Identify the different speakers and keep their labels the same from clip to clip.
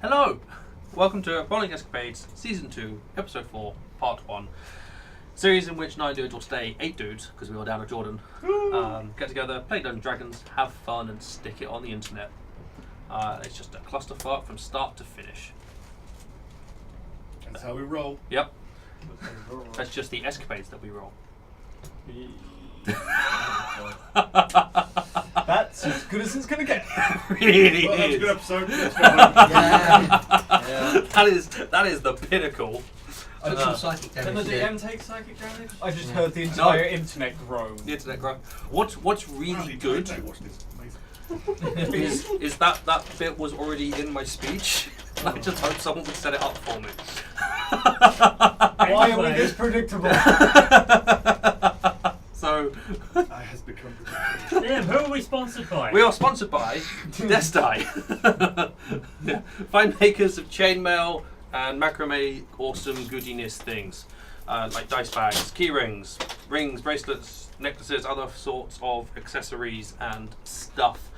Speaker 1: Hello! Welcome to Rolling Escapades, Season 2, Episode 4, Part 1. Series in which 9 dudes will stay 8 dudes, because we were down at Jordan. Get together, play Dungeons & Dragons, have fun, and stick it on the internet. It's just a clusterfuck from start to finish.
Speaker 2: That's how we roll.
Speaker 1: Yep. That's just the escapades that we roll.
Speaker 3: That's as good as it's going to get.
Speaker 1: Really
Speaker 2: Well, that's a
Speaker 1: is.
Speaker 2: good episode.
Speaker 1: That is the pinnacle.
Speaker 4: Took some psychic
Speaker 3: Can
Speaker 4: damage
Speaker 3: the
Speaker 4: there.
Speaker 3: DM take psychic damage? I just heard the entire internet groan.
Speaker 1: The internet grow. What's really good
Speaker 2: Watch this. Amazing.
Speaker 1: is that bit was already in my speech. I just hope someone would set it up for me.
Speaker 3: Why are we this predictable?
Speaker 1: So,
Speaker 2: I has become predictable.
Speaker 5: Liam, who are we sponsored by?
Speaker 1: we are sponsored by Destai. Fine makers of chainmail and macrame awesome goodiness things. Like dice bags, key rings, bracelets, necklaces, other sorts of accessories and stuff.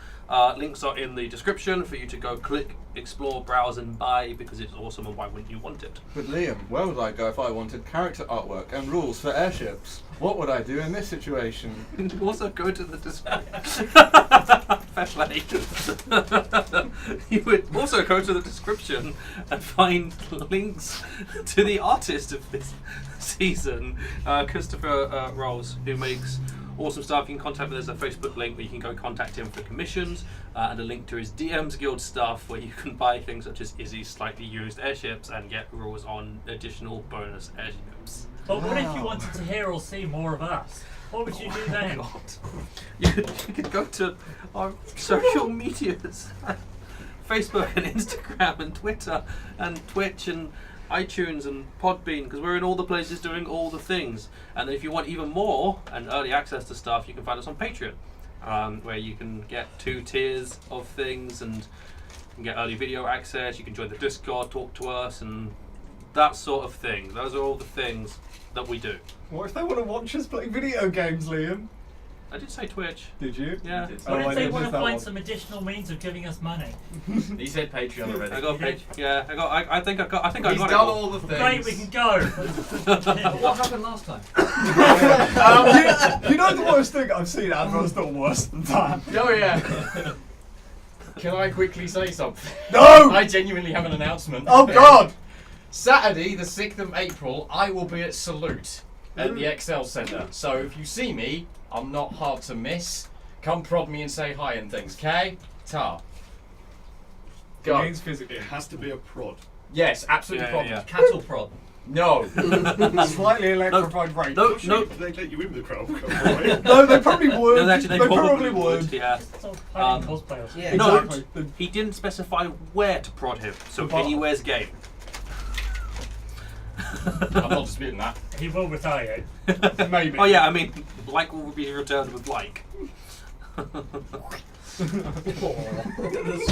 Speaker 1: Links are in the description for you to go click, explore, browse and buy because it's awesome and why wouldn't you want it?
Speaker 6: But Liam, where would I go if I wanted character artwork and rules for airships? What would I do in this situation?
Speaker 1: Also go to the description. Fair play. You would also go to the description and find links to the artist of this season, Christopher Rolls, who makes awesome stuff. You can contact him. There's a Facebook link where you can go contact him for commissions, and a link to his DM's Guild stuff where you can buy things such as Izzy's slightly used airships and get rules on additional bonus airships.
Speaker 5: But what if you wanted to hear or see more of us? What would you do then?
Speaker 1: God. You could go to our social medias, Facebook and Instagram and Twitter and Twitch and iTunes and Podbean, because we're in all the places doing all the things. And if you want even more and early access to stuff, you can find us on Patreon, where you can get 2 tiers of things and you can get early video access. You can join the Discord, talk to us, and that sort of thing. Those are all the things that we do.
Speaker 3: What if they want to watch us play video games, Liam?
Speaker 1: I did say Twitch.
Speaker 3: Did you?
Speaker 1: Yeah.
Speaker 5: What
Speaker 3: Oh,
Speaker 5: if they
Speaker 3: I
Speaker 5: want
Speaker 3: missed
Speaker 5: to
Speaker 3: that
Speaker 5: find
Speaker 3: one.
Speaker 5: some additional means of giving us money?
Speaker 7: He said Patreon already.
Speaker 1: I got page. Yeah, I got. I think I got. I think I
Speaker 7: He's
Speaker 1: got
Speaker 7: done
Speaker 1: it all.
Speaker 7: all the things.
Speaker 5: Great, we can go.
Speaker 4: What happened last time?
Speaker 3: You know the worst thing I've seen Admiral's done worse than that.
Speaker 7: Oh yeah. Can I quickly say something?
Speaker 3: No!
Speaker 7: I genuinely have an announcement.
Speaker 3: Oh God!
Speaker 7: Saturday, the 6th of April, I will be at Salute at the Excel Centre. So if you see me, I'm not hard to miss. Come prod me and say hi and things, okay? Ta. Go.
Speaker 3: It means physically.
Speaker 2: It has to be a prod.
Speaker 7: Yes, absolutely
Speaker 1: Yeah,
Speaker 7: prod.
Speaker 1: yeah.
Speaker 4: Cattle prod.
Speaker 7: No.
Speaker 3: Slightly electrified rate.
Speaker 1: No,
Speaker 2: Not sure
Speaker 1: no.
Speaker 2: if they let you in with the crowd. Right?
Speaker 3: No, they probably would.
Speaker 1: No, actually, they probably would. Yeah.
Speaker 5: It's all hiding cosplayers.
Speaker 4: Yeah.
Speaker 1: No,
Speaker 3: Exactly.
Speaker 1: he didn't specify where to prod him, so
Speaker 3: The bar.
Speaker 1: anywhere's game.
Speaker 7: I'm not disputing that.
Speaker 5: He will retaliate.
Speaker 3: Maybe.
Speaker 1: Oh yeah, I mean, like will be returned with like.
Speaker 4: The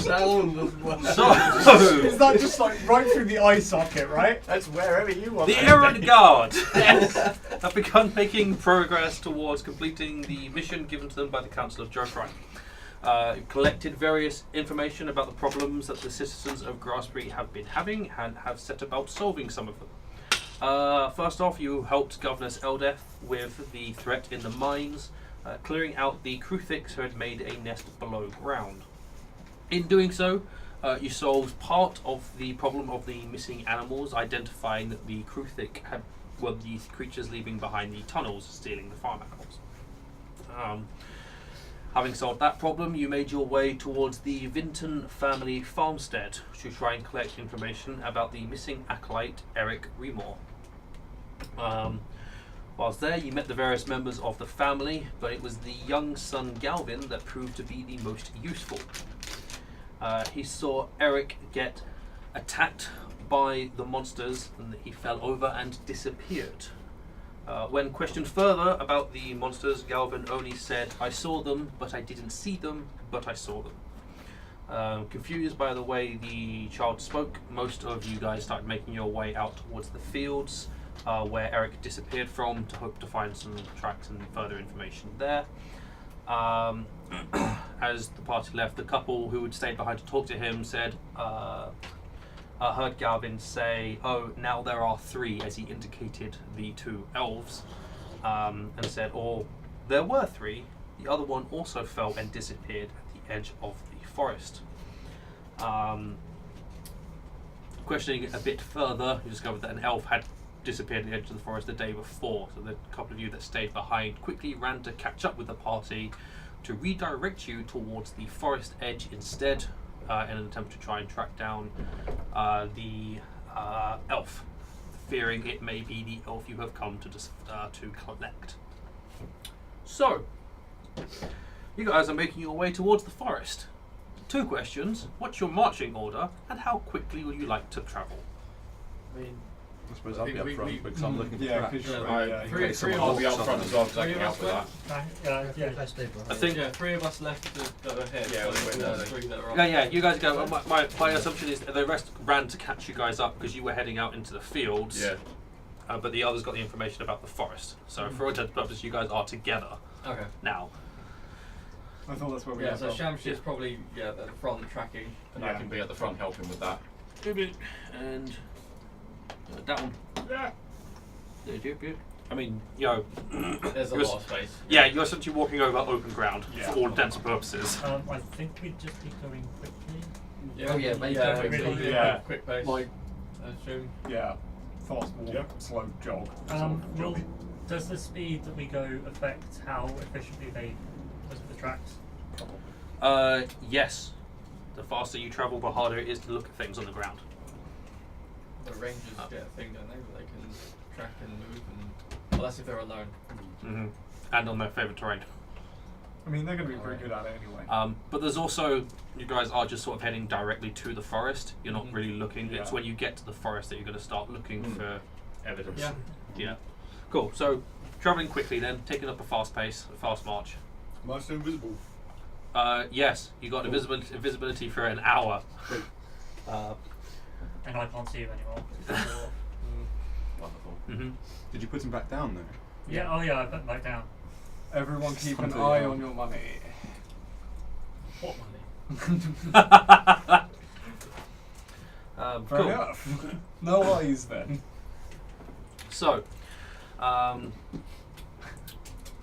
Speaker 4: sound as well.
Speaker 1: So,
Speaker 3: Is that just like right through the eye socket, right?
Speaker 7: That's wherever you want.
Speaker 1: the Errant Guard have begun making progress towards completing the mission given to them by the Council of Throndraek. Collected various information about the problems that the citizens of Grassbury have been having and have set about solving some of them. First off, you helped Governor Eldeth with the threat in the mines, clearing out the Kruthics who had made a nest below ground. In doing so, you solved part of the problem of the missing animals, identifying that the Kruthic were these creatures leaving behind the tunnels, stealing the farm animals. Having solved that problem, you made your way towards the Vinton family farmstead to try and collect information about the missing acolyte, Eric Remore. Whilst there, you met the various members of the family, but it was the young son Galvin that proved to be the most useful. He saw Eric get attacked by the monsters, and he fell over and disappeared. When questioned further about the monsters, Galvin only said, "I saw them, but I didn't see them, but I saw them." Confused by the way the child spoke, most of you guys started making your way out towards the fields where Eric disappeared from to hope to find some tracks and further information there. As the party left, the couple who had stayed behind to talk to him said, heard Galvin say, "Oh, now there are 3," as he indicated the 2 elves, and said, "Or there were 3. The other one also fell and disappeared at the edge of the forest." Questioning it a bit further, you discovered that an elf had disappeared at the edge of the forest the day before, so the couple of you that stayed behind quickly ran to catch up with the party to redirect you towards the forest edge instead, in an attempt to try and track down the elf, fearing it may be the elf you have come to collect. So, you guys are making your way towards the forest. 2 questions: what's your marching order, and how quickly would you like to travel?
Speaker 4: I mean,
Speaker 6: I suppose I'll be up front because I'm looking for
Speaker 3: Yeah,
Speaker 6: tracks.
Speaker 3: because
Speaker 7: Three I'll be up front as well because I can help with that.
Speaker 5: Yeah.
Speaker 4: let's do it.
Speaker 1: I think.
Speaker 8: Yeah, 3 of us left to go ahead.
Speaker 7: Yeah, we went early.
Speaker 8: 3 that are up.
Speaker 1: Yeah, you guys go. My assumption is that the rest ran to catch you guys up because you were heading out into the fields.
Speaker 7: Yeah.
Speaker 1: But the others got the information about the forest. So for all intents and purposes, you guys are together
Speaker 8: Okay.
Speaker 1: now.
Speaker 3: I thought that's where we
Speaker 8: Yeah,
Speaker 3: left
Speaker 8: so
Speaker 3: off.
Speaker 8: Shamshir's probably at the front tracking.
Speaker 7: And I can be at the front helping with that.
Speaker 1: And that one.
Speaker 3: Yeah.
Speaker 1: I mean, you know,
Speaker 8: There's a
Speaker 1: you're
Speaker 8: lot of space.
Speaker 1: yeah, you're essentially walking over open ground
Speaker 3: Yeah.
Speaker 1: for all intents and purposes.
Speaker 5: I think we'd just be going quickly.
Speaker 8: Yeah.
Speaker 4: Oh, yeah, make
Speaker 8: yeah,
Speaker 4: it
Speaker 8: quickly,
Speaker 3: quickly.
Speaker 8: yeah.
Speaker 3: Yeah.
Speaker 8: Quick pace.
Speaker 3: Like,
Speaker 8: I assume.
Speaker 3: yeah, fast walk,
Speaker 2: Yeah.
Speaker 3: slow jog.
Speaker 5: Will, does the speed that we go affect how efficiently they look at the tracks?
Speaker 1: Yes. The faster you travel, the harder it is to look at things on the ground.
Speaker 8: The rangers get a thing, don't they, where they can track and move and... Well, that's if they're alone.
Speaker 1: Mm-hmm. And on their favourite terrain.
Speaker 3: I mean, they're going to be pretty good at it anyway.
Speaker 1: But there's also, you guys are just sort of heading directly to the forest. You're not really looking. It's
Speaker 3: Yeah.
Speaker 1: when you get to the forest that you're going to start looking for evidence.
Speaker 8: Yeah.
Speaker 1: Yeah. Cool. So, travelling quickly then, taking up a fast pace, a fast march.
Speaker 2: Am I still invisible?
Speaker 1: Yes, you got invisibility for an hour.
Speaker 5: And I can't see you anymore.
Speaker 7: Wonderful.
Speaker 1: Mm-hmm.
Speaker 6: Did you put him back down there?
Speaker 5: Yeah, oh yeah, I put back down.
Speaker 3: Everyone keep an
Speaker 6: Something,
Speaker 3: eye
Speaker 6: yeah.
Speaker 3: on your money.
Speaker 8: What money?
Speaker 3: Fair
Speaker 1: Cool.
Speaker 3: enough. No eyes then.
Speaker 1: So,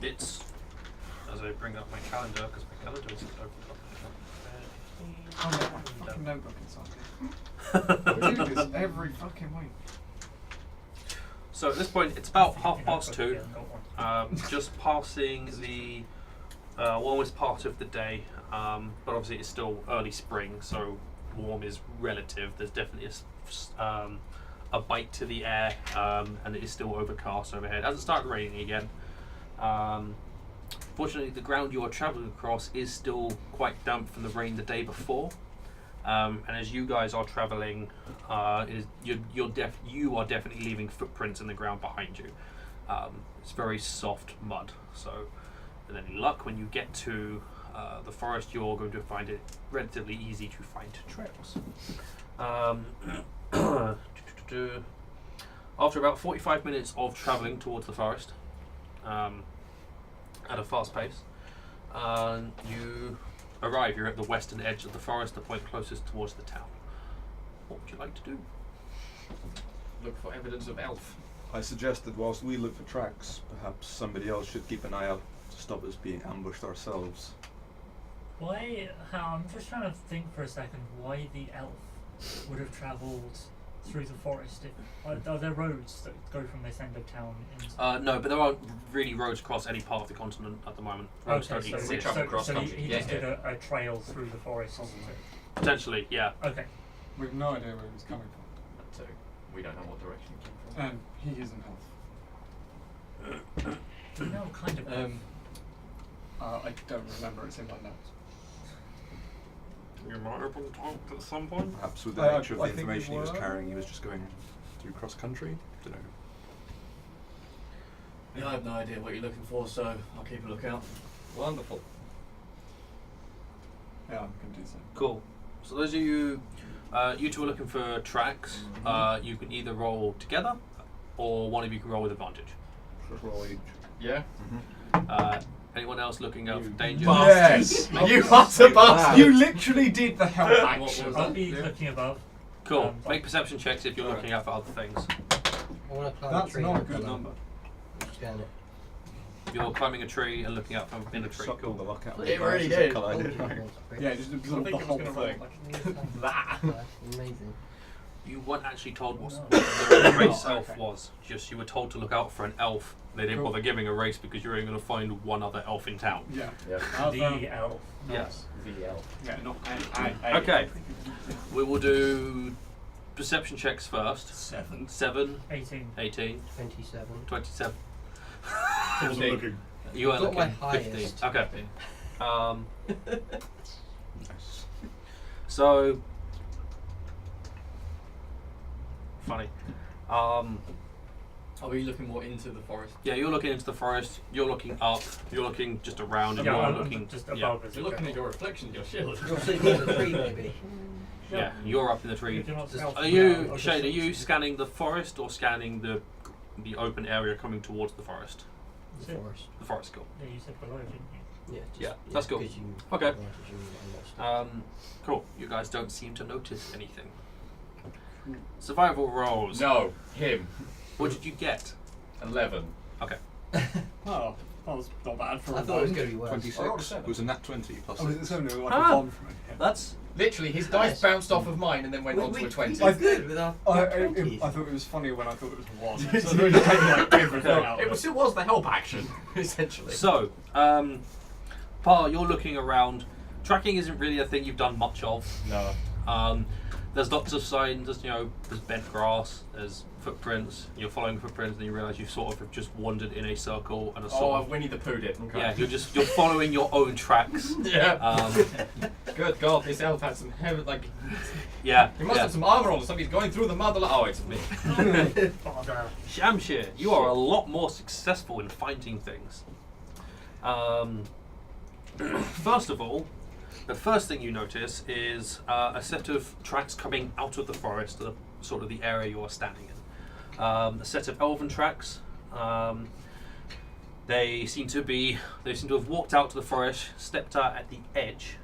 Speaker 1: it's as I bring up my calendar because my calendar isn't open up.
Speaker 3: Oh no, my fucking notebook inside here. I do this every fucking week.
Speaker 1: So at this point, it's about half past
Speaker 5: Yeah,
Speaker 1: 2.
Speaker 5: got one.
Speaker 1: Just passing the warmest part of the day, but obviously it's still early spring, so warm is relative. There's definitely a bite to the air, and it is still overcast overhead. It hasn't started raining again. Fortunately, the ground you are travelling across is still quite damp from the rain the day before. And as you guys are travelling, you are definitely leaving footprints in the ground behind you. It's very soft mud, so with any luck, when you get to the forest, you're going to find it relatively easy to find trails. After about 45 minutes of travelling towards the forest, at a fast pace, you arrive. You're at the western edge of the forest, the point closest towards the town. What would you like to do?
Speaker 7: Look for evidence of elf.
Speaker 6: I suggest that whilst we look for tracks, perhaps somebody else should keep an eye out to stop us being ambushed ourselves.
Speaker 5: Why? I'm just trying to think for a second. Why the elf would have travelled through the forest? Are there roads that go from this end of town into?
Speaker 1: No, but there aren't really roads across any part of the continent at the moment. Roads don't
Speaker 5: so
Speaker 1: exist.
Speaker 7: travel across
Speaker 5: he
Speaker 7: country.
Speaker 5: just
Speaker 7: Yeah.
Speaker 5: did a trail through the forest.
Speaker 1: Potentially, yeah.
Speaker 5: Okay.
Speaker 3: We've no idea where he's coming from.
Speaker 7: So we don't know what direction he came from.
Speaker 3: And he isn't elf.
Speaker 5: Do you know what kind of?
Speaker 3: I don't remember, it's in my notes.
Speaker 1: You might have been talked at some point.
Speaker 6: Perhaps with the nature of
Speaker 3: I
Speaker 6: the
Speaker 3: think we
Speaker 6: information he was
Speaker 3: were.
Speaker 6: carrying, he was just going through cross country. Don't know.
Speaker 8: Yeah, I have no idea what you're looking for, so I'll keep a lookout.
Speaker 7: Wonderful.
Speaker 3: Yeah, I'm going to do so.
Speaker 1: Cool. So those of you, you two are looking for tracks. You can either roll together, or one of you can roll with advantage.
Speaker 7: Yeah.
Speaker 1: Anyone else looking out for danger?
Speaker 3: Yes!
Speaker 7: You utter bastard!
Speaker 3: You literally did the help
Speaker 8: What
Speaker 3: action.
Speaker 8: was
Speaker 5: I'll
Speaker 8: that?
Speaker 5: be looking above.
Speaker 1: Cool. Make perception checks if you're
Speaker 6: Alright.
Speaker 1: looking out for other things.
Speaker 9: I want to climb a
Speaker 3: That's
Speaker 9: tree.
Speaker 3: not a
Speaker 9: and
Speaker 3: good
Speaker 9: look
Speaker 3: number.
Speaker 9: below. Scan it.
Speaker 1: You're climbing a tree and looking out from in a tree.
Speaker 6: Sucked all the luck out. of
Speaker 7: It
Speaker 6: the
Speaker 7: really
Speaker 6: dice as
Speaker 7: did.
Speaker 6: collided, right?
Speaker 3: Yeah, just absorb the
Speaker 8: think it
Speaker 3: whole
Speaker 8: was
Speaker 3: thing.
Speaker 8: gonna
Speaker 7: That.
Speaker 9: Amazing.
Speaker 1: You weren't actually told what
Speaker 5: No.
Speaker 1: the race
Speaker 3: Oh,
Speaker 1: elf
Speaker 3: okay.
Speaker 1: was. Just you were told to look out for an elf. They didn't
Speaker 3: Cool.
Speaker 1: bother giving a race because you're only going to find one other elf in town.
Speaker 3: Yeah.
Speaker 7: Yeah.
Speaker 5: The elf.
Speaker 1: Yes.
Speaker 7: VL.
Speaker 3: Yeah, not
Speaker 1: Okay. We will do perception checks first.
Speaker 3: 7.
Speaker 1: 7,
Speaker 5: 18.
Speaker 1: 18,
Speaker 9: 27.
Speaker 1: 27.
Speaker 2: Wasn't looking.
Speaker 1: You are
Speaker 9: Got my
Speaker 1: looking 15.
Speaker 9: highest.
Speaker 1: Okay.
Speaker 6: Nice.
Speaker 1: So funny.
Speaker 8: Are we looking more into the forest?
Speaker 1: Yeah, you're looking into the forest. You're looking up. You're looking just around, and
Speaker 5: Yeah,
Speaker 1: you're
Speaker 5: I'm
Speaker 1: looking
Speaker 5: just
Speaker 1: yeah.
Speaker 5: above as
Speaker 8: You're
Speaker 5: a
Speaker 8: looking at
Speaker 5: general.
Speaker 8: your reflection, your shield.
Speaker 9: You're sitting in the tree, maybe.
Speaker 1: Yeah, you're up in the tree.
Speaker 5: You're not
Speaker 9: Just-
Speaker 5: elf
Speaker 1: Are
Speaker 5: now,
Speaker 1: you,
Speaker 5: I'll
Speaker 1: Shane? Are
Speaker 5: just-
Speaker 1: you scanning the forest or scanning the open area coming towards the forest?
Speaker 9: The forest.
Speaker 1: The forest, cool.
Speaker 5: Yeah, you said below, didn't you?
Speaker 9: Yeah, just,
Speaker 1: Yeah, that's cool.
Speaker 9: 'cause you
Speaker 1: Okay.
Speaker 9: wanted you and lost it.
Speaker 1: Cool. You guys don't seem to notice anything. Survival rolls.
Speaker 7: No, him.
Speaker 1: What did you get?
Speaker 7: 11.
Speaker 1: Okay.
Speaker 3: Oh, that was not bad for
Speaker 9: I
Speaker 3: a
Speaker 9: thought it was
Speaker 3: one.
Speaker 9: going to be worse.
Speaker 6: 26. It was a nat 20 plus
Speaker 3: Oh, was
Speaker 6: 6.
Speaker 3: it 7 like
Speaker 1: Ah.
Speaker 3: a bomb from it? Yeah.
Speaker 1: That's
Speaker 7: Literally, his dice
Speaker 9: Nice.
Speaker 7: bounced off of mine and then went on to a 20.
Speaker 9: We did good with our
Speaker 3: I
Speaker 9: 20s.
Speaker 3: thought it was funnier when I thought it was 1. So I thought it was like everything out.
Speaker 7: It still was the help action, essentially.
Speaker 1: so. Parr, you're looking around. Tracking isn't really a thing you've done much of.
Speaker 7: No.
Speaker 1: There's lots of signs. There's bent grass. There's footprints. You're following footprints, and you realise you've sort of have just wandered in a circle and a
Speaker 7: Oh,
Speaker 1: sort of
Speaker 7: Winnie the Pooh did. Okay.
Speaker 1: yeah. You're following your own tracks.
Speaker 7: Yeah. Good God, this elf had some heavy, like,
Speaker 1: Yeah.
Speaker 7: he must have some armour on or something. He's going through the mother. Oh, it's me.
Speaker 5: Father.
Speaker 1: Shamshir, you are a lot more successful in finding things. First of all, the first thing you notice is a set of tracks coming out of the forest, sort of the area you are standing in. A set of elven tracks. They seem to have walked out to the forest, stepped out at the edge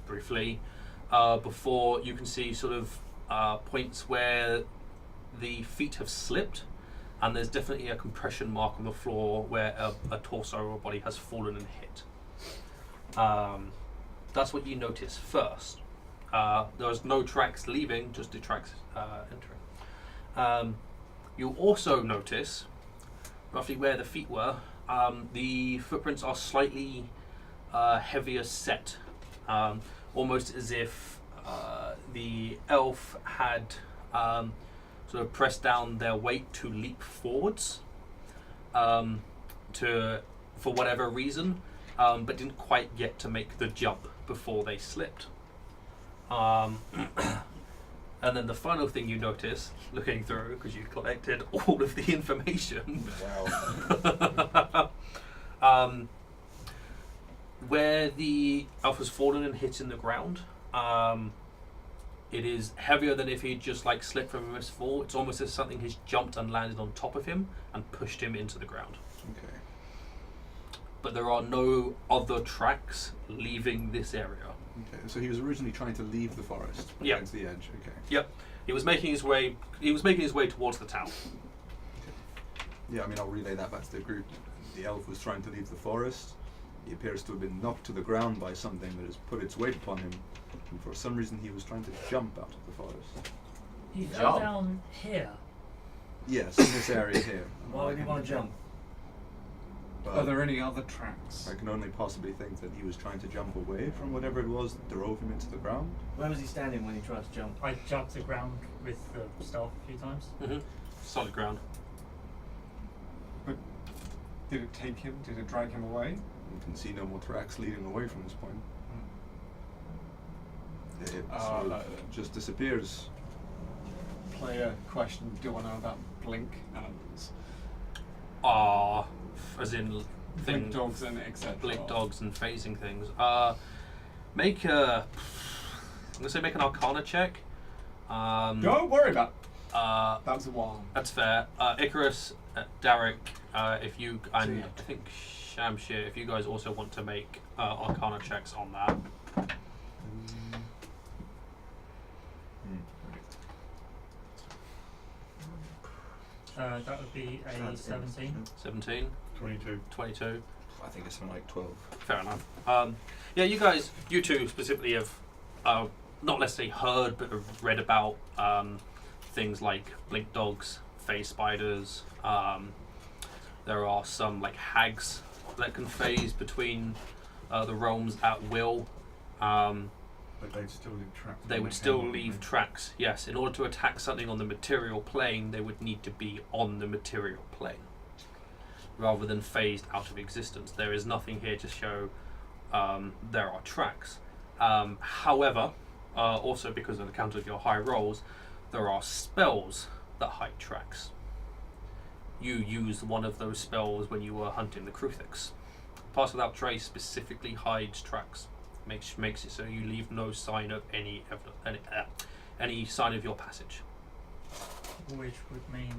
Speaker 1: briefly, before you can see sort of points where the feet have slipped, and there's definitely a compression mark on the floor where a torso or a body has fallen and hit. That's what you notice first. There's no tracks leaving, just the tracks entering. You also notice, roughly where the feet were, the footprints are slightly heavier set, almost as if the elf had sort of pressed down their weight to leap forwards, for whatever reason, but didn't quite get to make the jump before they slipped. And then the final thing you notice, looking through, because you collected all of the information, where the elf has fallen and hit in the ground, it is heavier than if he'd just like slipped from a mistfall. It's almost as something has jumped and landed on top of him and pushed him into the ground.
Speaker 6: Okay.
Speaker 1: But there are no other tracks leaving this area.
Speaker 6: Okay. So he was originally trying to leave the forest. But
Speaker 1: Yeah.
Speaker 6: went to the edge. Okay.
Speaker 1: Yep. He was making his way towards the town.
Speaker 6: Yeah. I mean, I'll relay that back to the group. The elf was trying to leave the forest. He appears to have been knocked to the ground by something that has put its weight upon him, and for some reason he was trying to jump out of the forest.
Speaker 5: He fell
Speaker 7: Jump.
Speaker 5: down here.
Speaker 6: Yes, in this area here.
Speaker 8: Why would you want to jump?
Speaker 6: Well,
Speaker 3: Are there any other tracks?
Speaker 6: I can only possibly think that he was trying to jump away from whatever it was that drove him into the ground.
Speaker 8: Where was he standing when he tried to jump?
Speaker 5: I jumped the ground with the staff a few times.
Speaker 1: Mm-hmm. Solid ground.
Speaker 3: But did it take him? Did it drag him away?
Speaker 6: You can see no more tracks leading away from this point. It sort of just disappears.
Speaker 3: Player question, do I know about blink animals?
Speaker 1: As in
Speaker 3: Blink
Speaker 1: things,
Speaker 3: dogs and etc.
Speaker 1: blink dogs and phasing things. Make a. I'm gonna say make an Arcana check.
Speaker 3: Don't worry about
Speaker 1: That
Speaker 3: that was a one.
Speaker 1: That's fair. Icarus, Derek, if you and
Speaker 3: Yeah.
Speaker 1: I think Shamshir, if you guys also want to make Arcana checks on that.
Speaker 5: That would be a
Speaker 6: That's
Speaker 5: 17.
Speaker 1: 17,
Speaker 2: 22.
Speaker 1: 22.
Speaker 6: I think it's something like 12.
Speaker 1: Fair enough. Yeah, you two specifically have not necessarily heard, but have read about things like blink dogs, phase spiders. There are some like hags that can phase between the realms at will.
Speaker 2: But they'd still leave tracks.
Speaker 1: They would still leave tracks, yes. In order to attack something on the material plane, they would need to be on the material plane, rather than phased out of existence. There is nothing here to show there are tracks. However, also because on account of your high rolls, there are spells that hide tracks. You used one of those spells when you were hunting the Kruthics. Pass Without Trace specifically hides tracks. Makes it so you leave no sign of any sign of your passage.
Speaker 5: Which would mean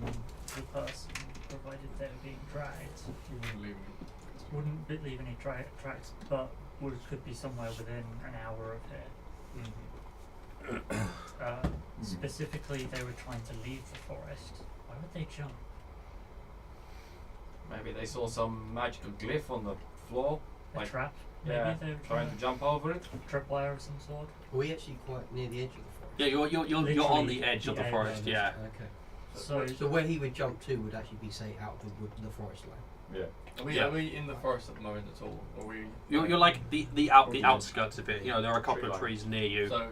Speaker 5: the person, provided they were being dragged,
Speaker 8: You wouldn't leave me.
Speaker 5: wouldn't leave any tracks, but could be somewhere within an hour of here. Specifically, they were trying to leave the forest. Why would they jump?
Speaker 7: Maybe they saw some magical glyph on the floor.
Speaker 5: A
Speaker 7: Like,
Speaker 5: trap? Maybe
Speaker 7: yeah,
Speaker 5: they were
Speaker 7: trying to jump over it.
Speaker 5: tripwire of some sort.
Speaker 9: Are we actually quite near the edge of the forest?
Speaker 1: Yeah, you're on
Speaker 5: Literally
Speaker 1: the edge of the
Speaker 5: the
Speaker 1: forest.
Speaker 5: edge.
Speaker 1: Yeah.
Speaker 9: Okay.
Speaker 5: So
Speaker 9: So where he would jump to would actually be, say, out the forest line.
Speaker 7: Yeah.
Speaker 8: Are we in the forest at the moment at all? Are we?
Speaker 1: You're like the outskirts of it. You know, there are a couple of trees near you.
Speaker 8: So,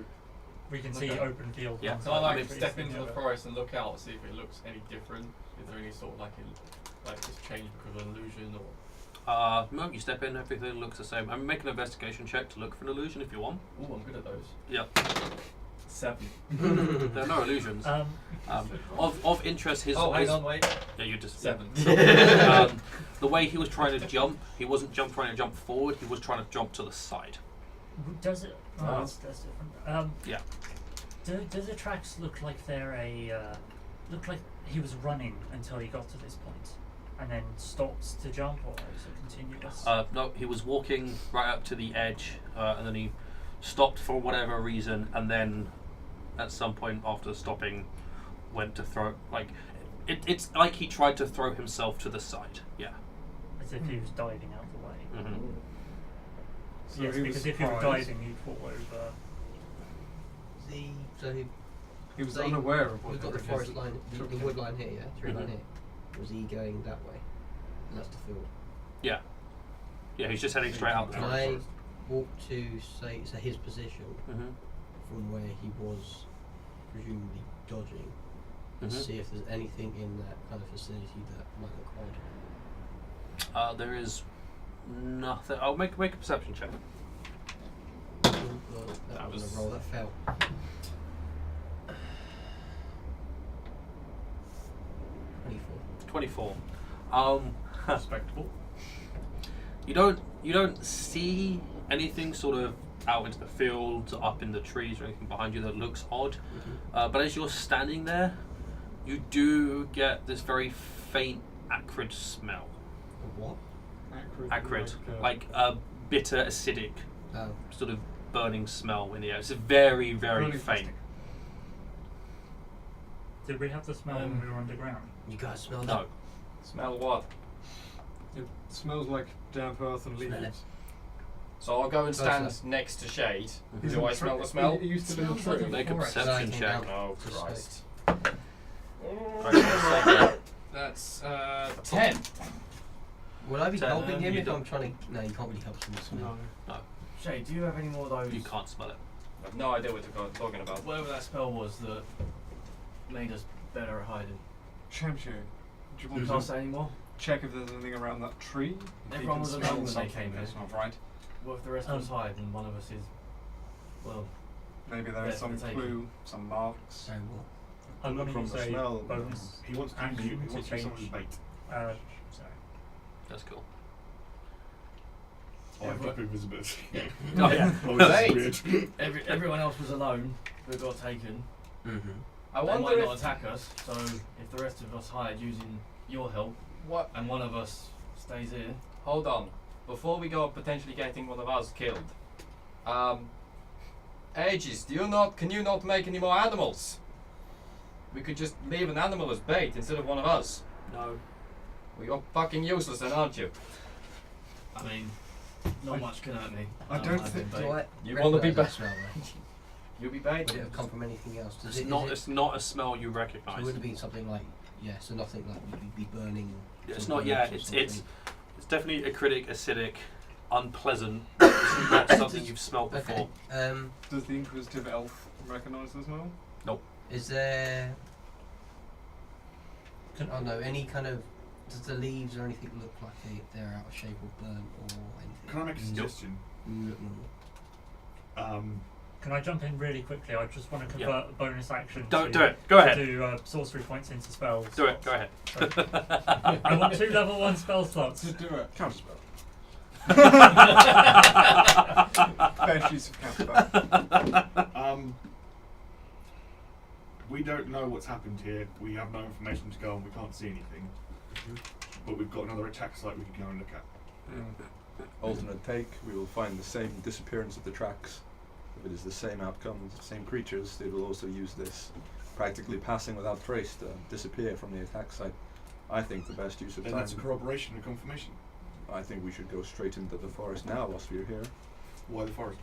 Speaker 5: we can see
Speaker 8: Okay.
Speaker 5: open field.
Speaker 1: Yeah.
Speaker 5: one
Speaker 8: so
Speaker 5: side,
Speaker 8: I like
Speaker 5: trees
Speaker 8: step
Speaker 5: the
Speaker 8: into the
Speaker 5: other.
Speaker 8: forest and look out, see if it looks any different. Is there any sort of like it's changed because of an illusion or?
Speaker 1: No, you step in, everything looks the same. Make an investigation check to look for an illusion if you want.
Speaker 8: Ooh, I'm good at those.
Speaker 1: Yep.
Speaker 8: 7.
Speaker 1: There are no illusions. Of interest, his.
Speaker 8: Hang
Speaker 1: his
Speaker 8: on, wait.
Speaker 1: Yeah, you just
Speaker 8: 7.
Speaker 1: The way he was trying to jump, he wasn't trying to jump forward. He was trying to jump to the side.
Speaker 5: Does it? Oh,
Speaker 1: Oh.
Speaker 5: that's different.
Speaker 1: Yeah.
Speaker 5: Does the tracks look like they're look like he was running until he got to this point, and then stopped to jump, or is it continuous?
Speaker 1: No, he was walking right up to the edge, and then he stopped for whatever reason, and then at some point after stopping, went to throw. Like, it's like he tried to throw himself to the side. Yeah.
Speaker 5: As if he was diving out the way.
Speaker 1: Mm-hmm.
Speaker 2: So
Speaker 5: Yes,
Speaker 2: he was
Speaker 5: because if you were
Speaker 2: surprised.
Speaker 5: diving, you'd fall over.
Speaker 9: So
Speaker 2: He was
Speaker 9: So
Speaker 2: unaware of what
Speaker 9: we've got the
Speaker 2: it is
Speaker 9: forest
Speaker 2: that
Speaker 9: line,
Speaker 2: took
Speaker 9: the
Speaker 2: him.
Speaker 9: wood line here, yeah, tree line
Speaker 1: Mhm.
Speaker 9: here. Was he going that way? And that's the field.
Speaker 1: Yeah. Yeah, he's just heading straight out the
Speaker 9: Can
Speaker 1: forest.
Speaker 9: I walk to say his position
Speaker 1: Mm-hmm.
Speaker 9: from where he was presumably dodging and
Speaker 1: Mhm.
Speaker 9: see if there's anything in that kind of vicinity that might look odd?
Speaker 1: There is nothing. I'll make a perception check.
Speaker 9: Well, that
Speaker 7: That
Speaker 9: was
Speaker 7: was-
Speaker 9: a roll that fell. 24.
Speaker 1: 24.
Speaker 2: Respectable.
Speaker 1: You don't see anything sort of out into the fields, up in the trees, or anything behind you that looks odd. But as you're standing there, you do get this very faint acrid smell.
Speaker 9: What?
Speaker 1: Acrid, like a bitter, acidic,
Speaker 9: Oh.
Speaker 1: sort of burning smell in the air. It's very, very
Speaker 2: Burning
Speaker 1: faint.
Speaker 2: plastic.
Speaker 5: Did we have the smell when we were underground?
Speaker 9: You guys smell that?
Speaker 1: No.
Speaker 7: Smell what?
Speaker 2: It smells like damp earth and
Speaker 9: Smell it.
Speaker 2: leaves.
Speaker 7: So I'll go and stand
Speaker 9: Closer.
Speaker 7: next to Shade.
Speaker 1: He's
Speaker 7: Do I smell the smell?
Speaker 2: He used to live in
Speaker 5: Smells like
Speaker 2: tree.
Speaker 5: a
Speaker 1: Make a
Speaker 5: forest.
Speaker 1: perception
Speaker 9: Came
Speaker 1: check.
Speaker 9: out.
Speaker 7: Oh
Speaker 9: Just
Speaker 7: Christ.
Speaker 1: Okay,
Speaker 7: That's 10.
Speaker 9: Would I be
Speaker 1: So,
Speaker 9: helping him
Speaker 1: you
Speaker 9: if
Speaker 1: don't-
Speaker 9: I'm trying to? No, you can't really help someone smell.
Speaker 2: No.
Speaker 8: Shay, do you have any more of those?
Speaker 1: you can't smell it.
Speaker 7: I have no idea what you're talking about.
Speaker 8: Whatever that spell was that made us better at hiding.
Speaker 2: Champion. Do you want
Speaker 8: You
Speaker 2: to
Speaker 8: can't say anymore?
Speaker 2: check if there's anything around that tree? If
Speaker 8: Everyone
Speaker 2: you
Speaker 8: was
Speaker 2: can
Speaker 8: alone
Speaker 2: smell
Speaker 8: when they
Speaker 2: something
Speaker 8: came in.
Speaker 2: that's not right.
Speaker 8: What if the rest of us hide and one of us is, well,
Speaker 2: Maybe there is
Speaker 8: Yeah,
Speaker 2: some
Speaker 8: it's taken.
Speaker 2: clue, some marks.
Speaker 9: So what?
Speaker 5: I'm
Speaker 10: Look
Speaker 5: going
Speaker 10: from
Speaker 5: to
Speaker 10: the
Speaker 5: say
Speaker 10: smell.
Speaker 5: bonus
Speaker 10: He wants to
Speaker 5: action
Speaker 10: use, he
Speaker 5: to
Speaker 10: wants to use
Speaker 5: change.
Speaker 10: someone's bait.
Speaker 5: Sorry.
Speaker 1: That's cool.
Speaker 10: Oh, I got invisibility.
Speaker 1: Oh yeah.
Speaker 10: Oh, this is weird.
Speaker 8: everyone else was alone. We got taken.
Speaker 9: Mm-hmm.
Speaker 7: I
Speaker 8: They
Speaker 7: wonder
Speaker 8: might
Speaker 7: if
Speaker 8: not attack us. So if the rest of us hide using your help,
Speaker 7: what.
Speaker 8: and one of us stays here,
Speaker 7: Hold on. Before we go potentially getting one of us killed. Aegis, can you not make any more animals? We could just leave an animal as bait instead of one of us.
Speaker 1: No.
Speaker 7: Well, you're fucking useless then, aren't you?
Speaker 8: I mean, not much can hurt me.
Speaker 2: I don't think-
Speaker 9: Do I
Speaker 7: You want to be
Speaker 9: recognise
Speaker 7: bait?
Speaker 9: that smell, though?
Speaker 7: You'll be bait?
Speaker 9: Would it have come from anything else? Does
Speaker 1: It's
Speaker 9: it,
Speaker 1: not.
Speaker 9: is
Speaker 1: It's not a smell you
Speaker 9: it, so
Speaker 1: recognise.
Speaker 9: it would have been something like, yeah, so nothing like you'd be burning.
Speaker 1: It's
Speaker 9: some
Speaker 1: not. Yeah.
Speaker 9: herbs or
Speaker 1: It's
Speaker 9: something.
Speaker 1: definitely acidic, acidic, unpleasant. It's not something you've smelt before.
Speaker 9: Okay.
Speaker 2: Does the inquisitive elf recognise the smell?
Speaker 9: Is there?
Speaker 5: Can-
Speaker 9: Oh no, any kind of. Does the leaves or anything look like they're out of shape or burnt or anything?
Speaker 10: Can I make a suggestion?
Speaker 9: Look normal.
Speaker 5: Can I jump in really quickly? I just want to
Speaker 1: Yeah.
Speaker 5: convert a bonus action.
Speaker 1: Don't
Speaker 5: to,
Speaker 1: do it. Go ahead.
Speaker 5: To do sorcery points into spells.
Speaker 1: Do it. Go ahead.
Speaker 5: I want 2 level 1 spell slots.
Speaker 2: Just do it.
Speaker 10: Counterspell.
Speaker 2: Best use of counterspell.
Speaker 10: We don't know what's happened here. We have no information to go on. We can't see anything. But we've got another attack site we can go and look at.
Speaker 6: Alternate take, we will find the same disappearance of the tracks. If it is the same outcome, the same creatures, they will also use this practically passing without trace to disappear from the attack site. I think the best use of
Speaker 10: Then
Speaker 6: time.
Speaker 10: that's a corroboration and confirmation.
Speaker 6: I think we should go straight into the forest now whilst we're here.
Speaker 10: Why the forest?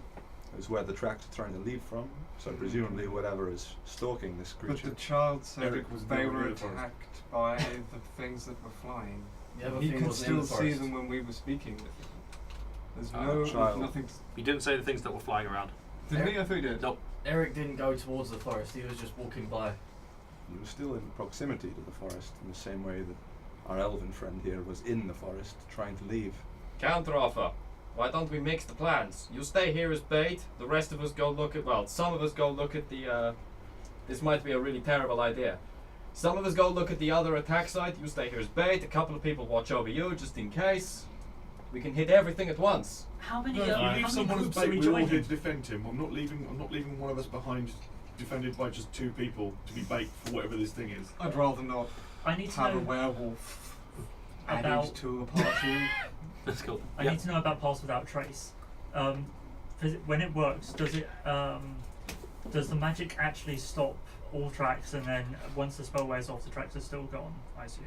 Speaker 6: Is where the tracks are trying to leave from. So presumably whatever is stalking this
Speaker 2: But
Speaker 6: creature.
Speaker 2: the child said
Speaker 10: Eric was
Speaker 2: they
Speaker 10: nowhere
Speaker 2: were
Speaker 10: near the forest.
Speaker 2: attacked by the things that were flying.
Speaker 8: The other
Speaker 2: He
Speaker 8: thing
Speaker 2: could
Speaker 8: was in
Speaker 2: still
Speaker 8: the
Speaker 2: see
Speaker 8: forest.
Speaker 2: them when we were speaking with him. There's
Speaker 6: Child.
Speaker 2: nothing.
Speaker 1: You didn't say the things that were flying around.
Speaker 2: Did he? I thought he did.
Speaker 1: Nope.
Speaker 8: Eric didn't go towards the forest. He was just walking by.
Speaker 6: You were still in proximity to the forest in the same way that our elven friend here was in the forest trying to leave.
Speaker 7: Counteroffer. Why don't we mix the plans? You stay here as bait. The rest of us go look at. Well, some of us go look at the. This might be a really terrible idea. Some of us go look at the other attack site. You stay here as bait. A couple of people watch over you just in case. We can hit everything at once.
Speaker 5: How many?
Speaker 10: No, if you
Speaker 5: how
Speaker 10: leave
Speaker 5: many
Speaker 10: someone as
Speaker 5: groups are
Speaker 10: bait,
Speaker 5: we
Speaker 10: we're all here
Speaker 5: joining?
Speaker 10: to defend him. I'm not leaving one of us behind, defended by just 2 people to be bait for whatever this thing is.
Speaker 2: I'd rather not
Speaker 5: I need to
Speaker 2: have a
Speaker 5: know
Speaker 2: werewolf added
Speaker 5: about.
Speaker 2: to a party.
Speaker 1: That's cool.
Speaker 5: I
Speaker 1: Yeah.
Speaker 5: need to know about Pulse Without Trace. 'Cause when it works, does it? Does the magic actually stop all tracks, and then once the spell wears off, the tracks are still gone? I assume.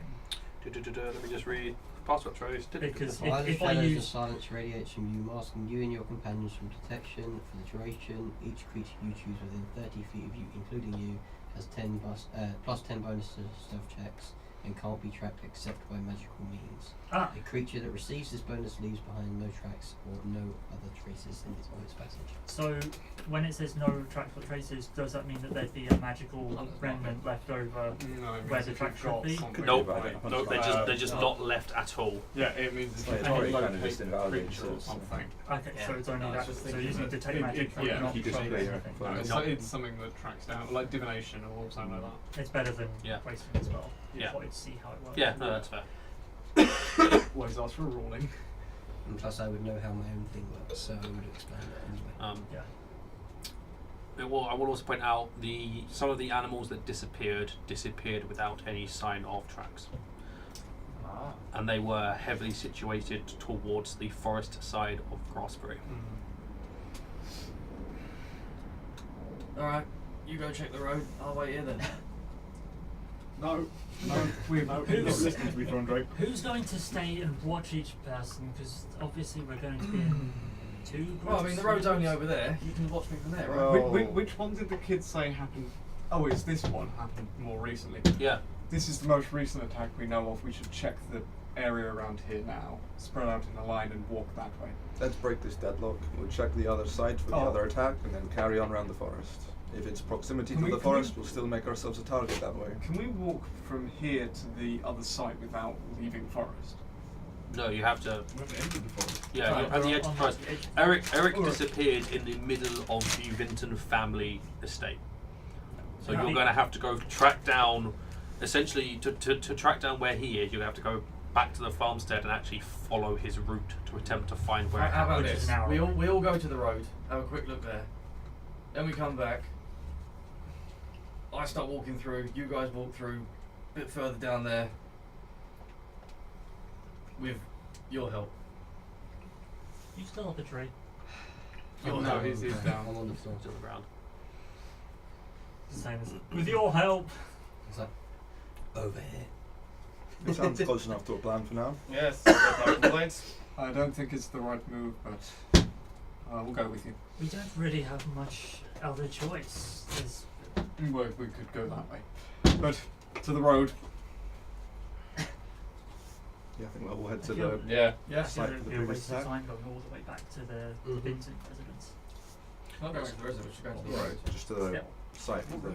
Speaker 1: Let me just read password trace.
Speaker 5: Because
Speaker 9: While the
Speaker 5: if I
Speaker 9: shadows and
Speaker 5: use
Speaker 9: silence radiates from you, masking you and your companions from detection for the duration, each creature you choose within 30 feet of you, including you, has plus 10 bonus to stealth checks and can't be tracked except by magical means.
Speaker 5: ah,
Speaker 9: A creature that receives this bonus leaves behind no tracks or no other traces in its passage.
Speaker 5: so when it says no tracks or traces, does that mean that there'd be a magical
Speaker 8: Oh, that's
Speaker 5: remnant left over?
Speaker 2: No, it
Speaker 5: Where
Speaker 2: means
Speaker 5: the
Speaker 2: if
Speaker 5: track
Speaker 2: you've
Speaker 5: should
Speaker 2: got
Speaker 5: be?
Speaker 2: something
Speaker 1: Nope.
Speaker 2: about it.
Speaker 1: Nope. They're just not left at all.
Speaker 2: Yeah, it means
Speaker 6: It's
Speaker 2: if
Speaker 6: like
Speaker 2: you
Speaker 6: it's already
Speaker 2: locate
Speaker 6: kind of just
Speaker 2: the
Speaker 6: invalidated,
Speaker 2: creature
Speaker 6: so
Speaker 2: or
Speaker 6: it's,
Speaker 2: something.
Speaker 5: Okay,
Speaker 8: Yeah.
Speaker 5: so it's only
Speaker 8: No, I was
Speaker 5: that.
Speaker 8: just
Speaker 5: So
Speaker 8: thinking
Speaker 5: using
Speaker 8: that
Speaker 5: detect
Speaker 2: it-
Speaker 5: magic
Speaker 2: it-
Speaker 5: for
Speaker 2: yeah,
Speaker 5: not
Speaker 6: you just
Speaker 5: trace
Speaker 6: play your
Speaker 5: anything.
Speaker 6: phone.
Speaker 2: So it's something that tracks down, like divination or something like that.
Speaker 5: It's better than
Speaker 1: Yeah.
Speaker 5: wasting as well.
Speaker 1: Yeah.
Speaker 5: Just wanted to see how it works.
Speaker 1: Yeah, no, that's fair.
Speaker 2: Always ask for a ruling.
Speaker 9: And plus I would know how my own thing works, so I would explain that anyway.
Speaker 5: Yeah.
Speaker 1: I will also point out some of the animals that disappeared without any sign of tracks,
Speaker 8: Ah.
Speaker 1: and they were heavily situated towards the forest side of Grassbury.
Speaker 8: Alright, you go check the road. I'll wait here then.
Speaker 10: No,
Speaker 2: We've
Speaker 10: no, you're not listening to me, Throndraek.
Speaker 5: Who's going to stay and watch each person? Because obviously we're going to be in 2 groups.
Speaker 8: Well, I mean, the road's only over there. You can watch me from there, right?
Speaker 2: Which, which one did the kids say happened? Oh, it's this one happened more recently.
Speaker 1: Yeah.
Speaker 2: This is the most recent attack we know of. We should check the area around here now. Spread out in a line and walk that way.
Speaker 6: Let's break this deadlock. We'll check the other site for the
Speaker 2: Oh.
Speaker 6: other attack and then carry on around the forest. If it's proximity
Speaker 2: Can
Speaker 6: to
Speaker 2: we-
Speaker 6: the
Speaker 2: can we-
Speaker 6: forest, we'll still make ourselves a target that way.
Speaker 2: Can we walk from here to the other site without leaving forest?
Speaker 1: No, you have to.
Speaker 10: We haven't entered the forest.
Speaker 1: Yeah,
Speaker 5: Right,
Speaker 1: you're at the
Speaker 5: we're
Speaker 1: edge of
Speaker 5: on
Speaker 1: the forest.
Speaker 5: the edge.
Speaker 1: Eric
Speaker 2: Alright.
Speaker 1: disappeared in the middle of the Vinton family estate. So
Speaker 5: Right.
Speaker 1: you're going to have to go track down, essentially, to track down where he is, you're going to have to go back to the farmstead and actually follow his route to attempt to find where
Speaker 8: How about
Speaker 5: Which is
Speaker 8: this?
Speaker 5: an hour
Speaker 8: We all
Speaker 5: away.
Speaker 8: go to the road, have a quick look there. Then we come back. I start walking through, you guys walk through, a bit further down there. With your help.
Speaker 5: You still up a tree?
Speaker 2: Oh, no, he's down.
Speaker 9: I'm on the floor.
Speaker 1: to the ground.
Speaker 5: Same as with your help.
Speaker 9: It's like over here.
Speaker 6: It sounds close enough to a plan for now.
Speaker 7: Yes, no complaints.
Speaker 2: I don't think it's the right move, but we'll go with you.
Speaker 5: We don't really have much other choice. There's
Speaker 2: We could go that way. But to the road.
Speaker 6: Yeah, I think we'll head to
Speaker 5: Yeah.
Speaker 6: the
Speaker 7: Yeah.
Speaker 6: site for the
Speaker 5: be a
Speaker 6: previous
Speaker 5: waste of
Speaker 6: attack.
Speaker 5: time going all the way back to the
Speaker 9: Mhm.
Speaker 5: Vinton residence.
Speaker 8: Not going to the residence, you're going to the road.
Speaker 6: Just to the
Speaker 5: Still.
Speaker 6: site for the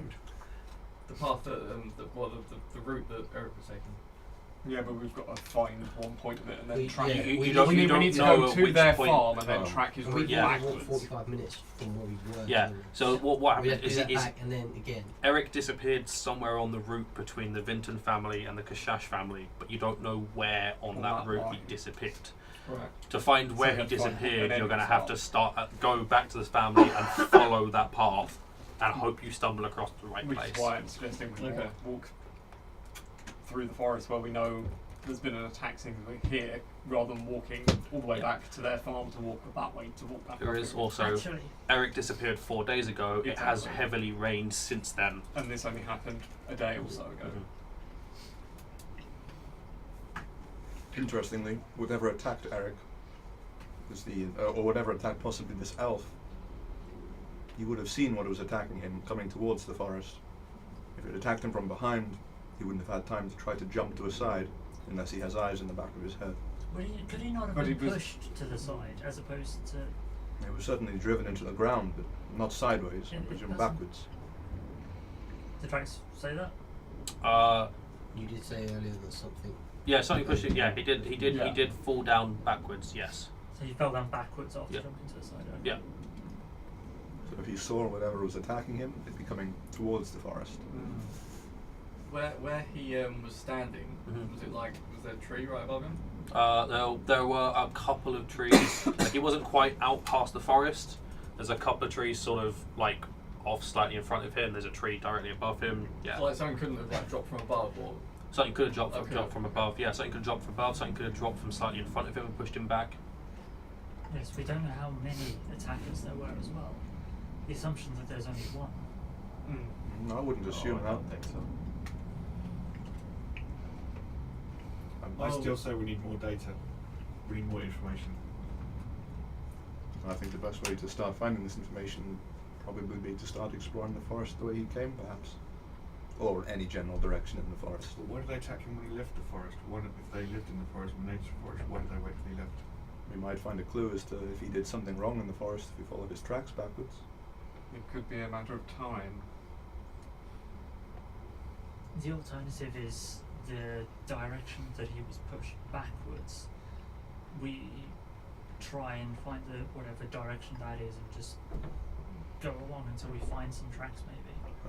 Speaker 8: The path that, the route that Eric was taking.
Speaker 2: Yeah, but we've got to find one point of it and then
Speaker 9: We-
Speaker 2: track
Speaker 9: yeah,
Speaker 2: it.
Speaker 1: You
Speaker 9: we
Speaker 1: don't,
Speaker 2: we
Speaker 1: you
Speaker 2: need,
Speaker 1: don't
Speaker 2: we need to
Speaker 1: know
Speaker 2: go
Speaker 1: at
Speaker 2: to
Speaker 1: which
Speaker 2: their
Speaker 1: point.
Speaker 2: farm and then
Speaker 6: Oh.
Speaker 2: track his
Speaker 9: And
Speaker 2: route
Speaker 1: Yeah.
Speaker 9: we walked
Speaker 2: backwards.
Speaker 9: 45 minutes from where we were.
Speaker 1: Yeah.
Speaker 9: to-
Speaker 1: So what
Speaker 9: we have
Speaker 1: happened
Speaker 9: to
Speaker 1: is,
Speaker 9: do that
Speaker 1: is
Speaker 9: back and then again.
Speaker 1: Eric disappeared somewhere on the route between the Vinton family and the Kashash family, but you don't know where on
Speaker 2: On
Speaker 1: that
Speaker 2: that
Speaker 1: route he
Speaker 2: line.
Speaker 1: disappeared.
Speaker 2: Right.
Speaker 1: To find where
Speaker 2: So
Speaker 1: he
Speaker 2: you have to find
Speaker 1: disappeared,
Speaker 2: an
Speaker 1: you're going to
Speaker 2: entrance
Speaker 1: have to go back to this family and follow that path and hope you stumble across the right
Speaker 2: Which
Speaker 1: place.
Speaker 2: is why I'm suggesting we
Speaker 8: Okay.
Speaker 2: walk through the forest where we know there's been an attack since we're here, rather than walking all the way
Speaker 1: Yeah.
Speaker 2: back to their farm to walk that way to walk back.
Speaker 1: There
Speaker 2: up
Speaker 1: is
Speaker 2: here.
Speaker 1: also
Speaker 5: Actually,
Speaker 1: Eric disappeared 4 days ago. It has
Speaker 2: Exactly.
Speaker 1: heavily rained since then.
Speaker 2: And this only happened a day or so ago.
Speaker 1: Mhm.
Speaker 6: Interestingly, whatever attacked Eric was or whatever attacked possibly this elf, he would have seen what was attacking him coming towards the forest. If it attacked him from behind, he wouldn't have had time to try to jump to a side unless he has eyes in the back of his head.
Speaker 5: could he not have
Speaker 2: But
Speaker 5: been
Speaker 2: he was-
Speaker 5: pushed to the side as opposed to?
Speaker 6: He was certainly driven into the ground, but not sideways,
Speaker 5: Yeah,
Speaker 6: I
Speaker 5: it
Speaker 6: presume
Speaker 5: doesn't-
Speaker 6: backwards.
Speaker 5: The tracks say that?
Speaker 9: You did say earlier that something.
Speaker 1: Yeah, something pushed it. Yeah, he did. He
Speaker 2: Yeah.
Speaker 1: did fall down backwards. Yes.
Speaker 5: So he fell down backwards after
Speaker 1: Yeah.
Speaker 5: jumping to the side. Okay.
Speaker 1: Yeah.
Speaker 6: So if he saw whatever was attacking him, it'd be coming towards the forest.
Speaker 8: Where he was standing,
Speaker 1: Mhm.
Speaker 8: was there a tree right above him?
Speaker 1: There were a couple of trees. He wasn't quite out past the forest. There's a couple of trees sort of like off slightly in front of him. There's a tree directly above him. Yeah.
Speaker 8: So like something couldn't have dropped from above, or
Speaker 1: Something could have dropped from
Speaker 8: Okay.
Speaker 1: above. Yeah, something could have dropped from above. Something could have dropped from slightly in front of him and pushed him back.
Speaker 5: Yes, we don't know how many attackers there were as well. The assumption that there's only one.
Speaker 6: I wouldn't assume
Speaker 8: I
Speaker 6: that.
Speaker 8: don't think so.
Speaker 10: I still say we need more data. We need more information.
Speaker 6: I think the best way to start finding this information would probably be to start exploring the forest the way he came, perhaps. Or any general direction in the forest.
Speaker 10: But why did they attack him when he left the forest? Why did, if they lived in the forest when nature forest, why did they wait till he left?
Speaker 6: We might find a clue as to if he did something wrong in the forest if we followed his tracks backwards.
Speaker 2: It could be a matter of time.
Speaker 5: The alternative is the direction that he was pushed backwards. We try and find whatever direction that is and just go along until we find some tracks maybe.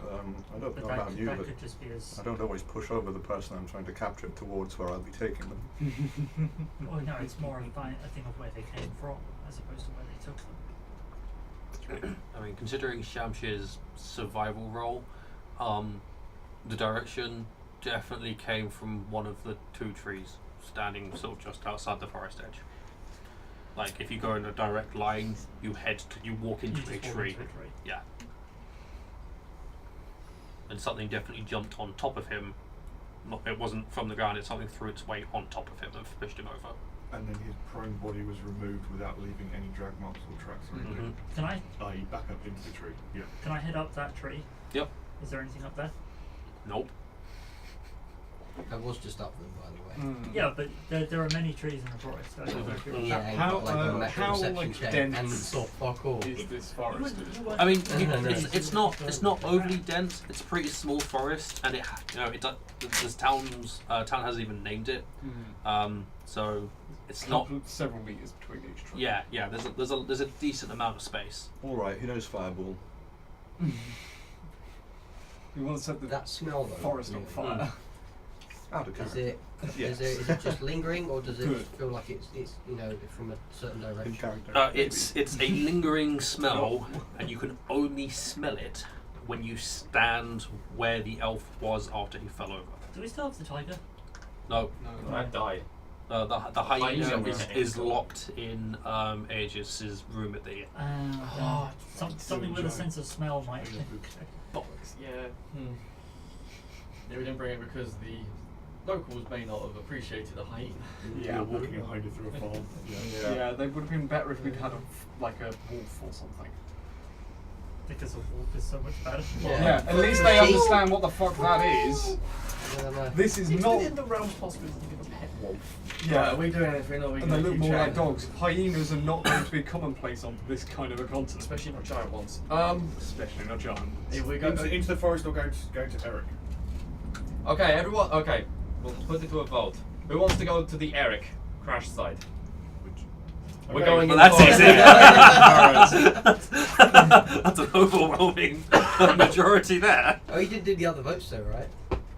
Speaker 6: I don't
Speaker 5: But
Speaker 6: know
Speaker 5: that,
Speaker 6: about you,
Speaker 5: that
Speaker 6: but
Speaker 5: could just be as...
Speaker 6: I don't always push over the person I'm trying to capture towards where I'll be taking them.
Speaker 5: Well, no, it's more of a thing of where they came from as opposed to where they took them.
Speaker 1: I mean, considering Shamshir's survival role, the direction definitely came from one of the two trees standing sort of just outside the forest edge. Like, if you go in a direct line, you walk into
Speaker 5: You
Speaker 1: a
Speaker 5: just walk
Speaker 1: tree.
Speaker 5: into a tree.
Speaker 1: Yeah. And something definitely jumped on top of him. It wasn't from the ground, it's something threw its weight on top of him and pushed him over.
Speaker 10: And then his prone body was removed without leaving any drag marks or tracks or anything.
Speaker 5: Can I
Speaker 10: I.e. back up into the tree. Yeah.
Speaker 5: can I head up that tree?
Speaker 1: Yep.
Speaker 5: Is there anything up there?
Speaker 1: Nope.
Speaker 9: I was just up them, by the way.
Speaker 5: Yeah, but there are many trees in the forest. I don't know if you're
Speaker 9: Yeah,
Speaker 2: How,
Speaker 9: you've got, like, a
Speaker 2: how,
Speaker 9: perception
Speaker 2: like,
Speaker 9: check
Speaker 2: dense
Speaker 9: and saw fuck all.
Speaker 2: is this forest?
Speaker 1: I mean,
Speaker 9: No.
Speaker 1: it's not overly dense. It's a pretty small forest, and this town hasn't even named it. So it's not.
Speaker 2: Several meters between each tree.
Speaker 1: Yeah. There's a decent amount of space.
Speaker 6: Alright, he knows Fireball.
Speaker 2: We want to set the
Speaker 9: That smell though.
Speaker 2: forest on
Speaker 9: yeah.
Speaker 2: fire.
Speaker 6: Out of
Speaker 9: Is
Speaker 6: character.
Speaker 9: it?
Speaker 6: Yes.
Speaker 9: Is it just lingering, or does it
Speaker 2: Good.
Speaker 9: feel like it's from a certain
Speaker 6: In
Speaker 9: direction?
Speaker 6: character.
Speaker 1: It's a lingering smell, and you can only smell it when you stand where the elf was after he fell over.
Speaker 5: Do we still have the tiger?
Speaker 1: No,
Speaker 2: No.
Speaker 7: I died.
Speaker 1: the hyena
Speaker 7: Hyena
Speaker 1: is locked in Aegis's room at the
Speaker 5: Something with a sense of smell might.
Speaker 8: Yeah. Yeah, we didn't bring it because the locals may not have appreciated a hyena.
Speaker 10: You're walking a hyena through a farm.
Speaker 2: Yeah, they would have been better if we'd had a like a wolf or something.
Speaker 5: Because a wolf is so much better.
Speaker 2: Yeah, at least they understand what the fuck that is. This is
Speaker 10: It's
Speaker 2: not.
Speaker 10: within the realm's possibility to give a pet wolf.
Speaker 2: Yeah,
Speaker 8: Are we doing anything? Or are we
Speaker 2: and they
Speaker 8: gonna
Speaker 2: look
Speaker 8: keep
Speaker 2: more like
Speaker 8: chatting?
Speaker 2: dogs. Hyenas are not going to be commonplace on this kind of a continent.
Speaker 10: Especially not giant ones.
Speaker 2: Especially not giant.
Speaker 8: If we go,
Speaker 10: Into the forest or going to Eric?
Speaker 7: Okay, everyone. Okay, we'll put it to a vote. Who wants to go to the Eric crash site? We're going
Speaker 1: Well,
Speaker 7: in
Speaker 1: that's
Speaker 7: the
Speaker 1: easy. That's an overwhelming majority there.
Speaker 9: Oh, you didn't do the other votes though, right?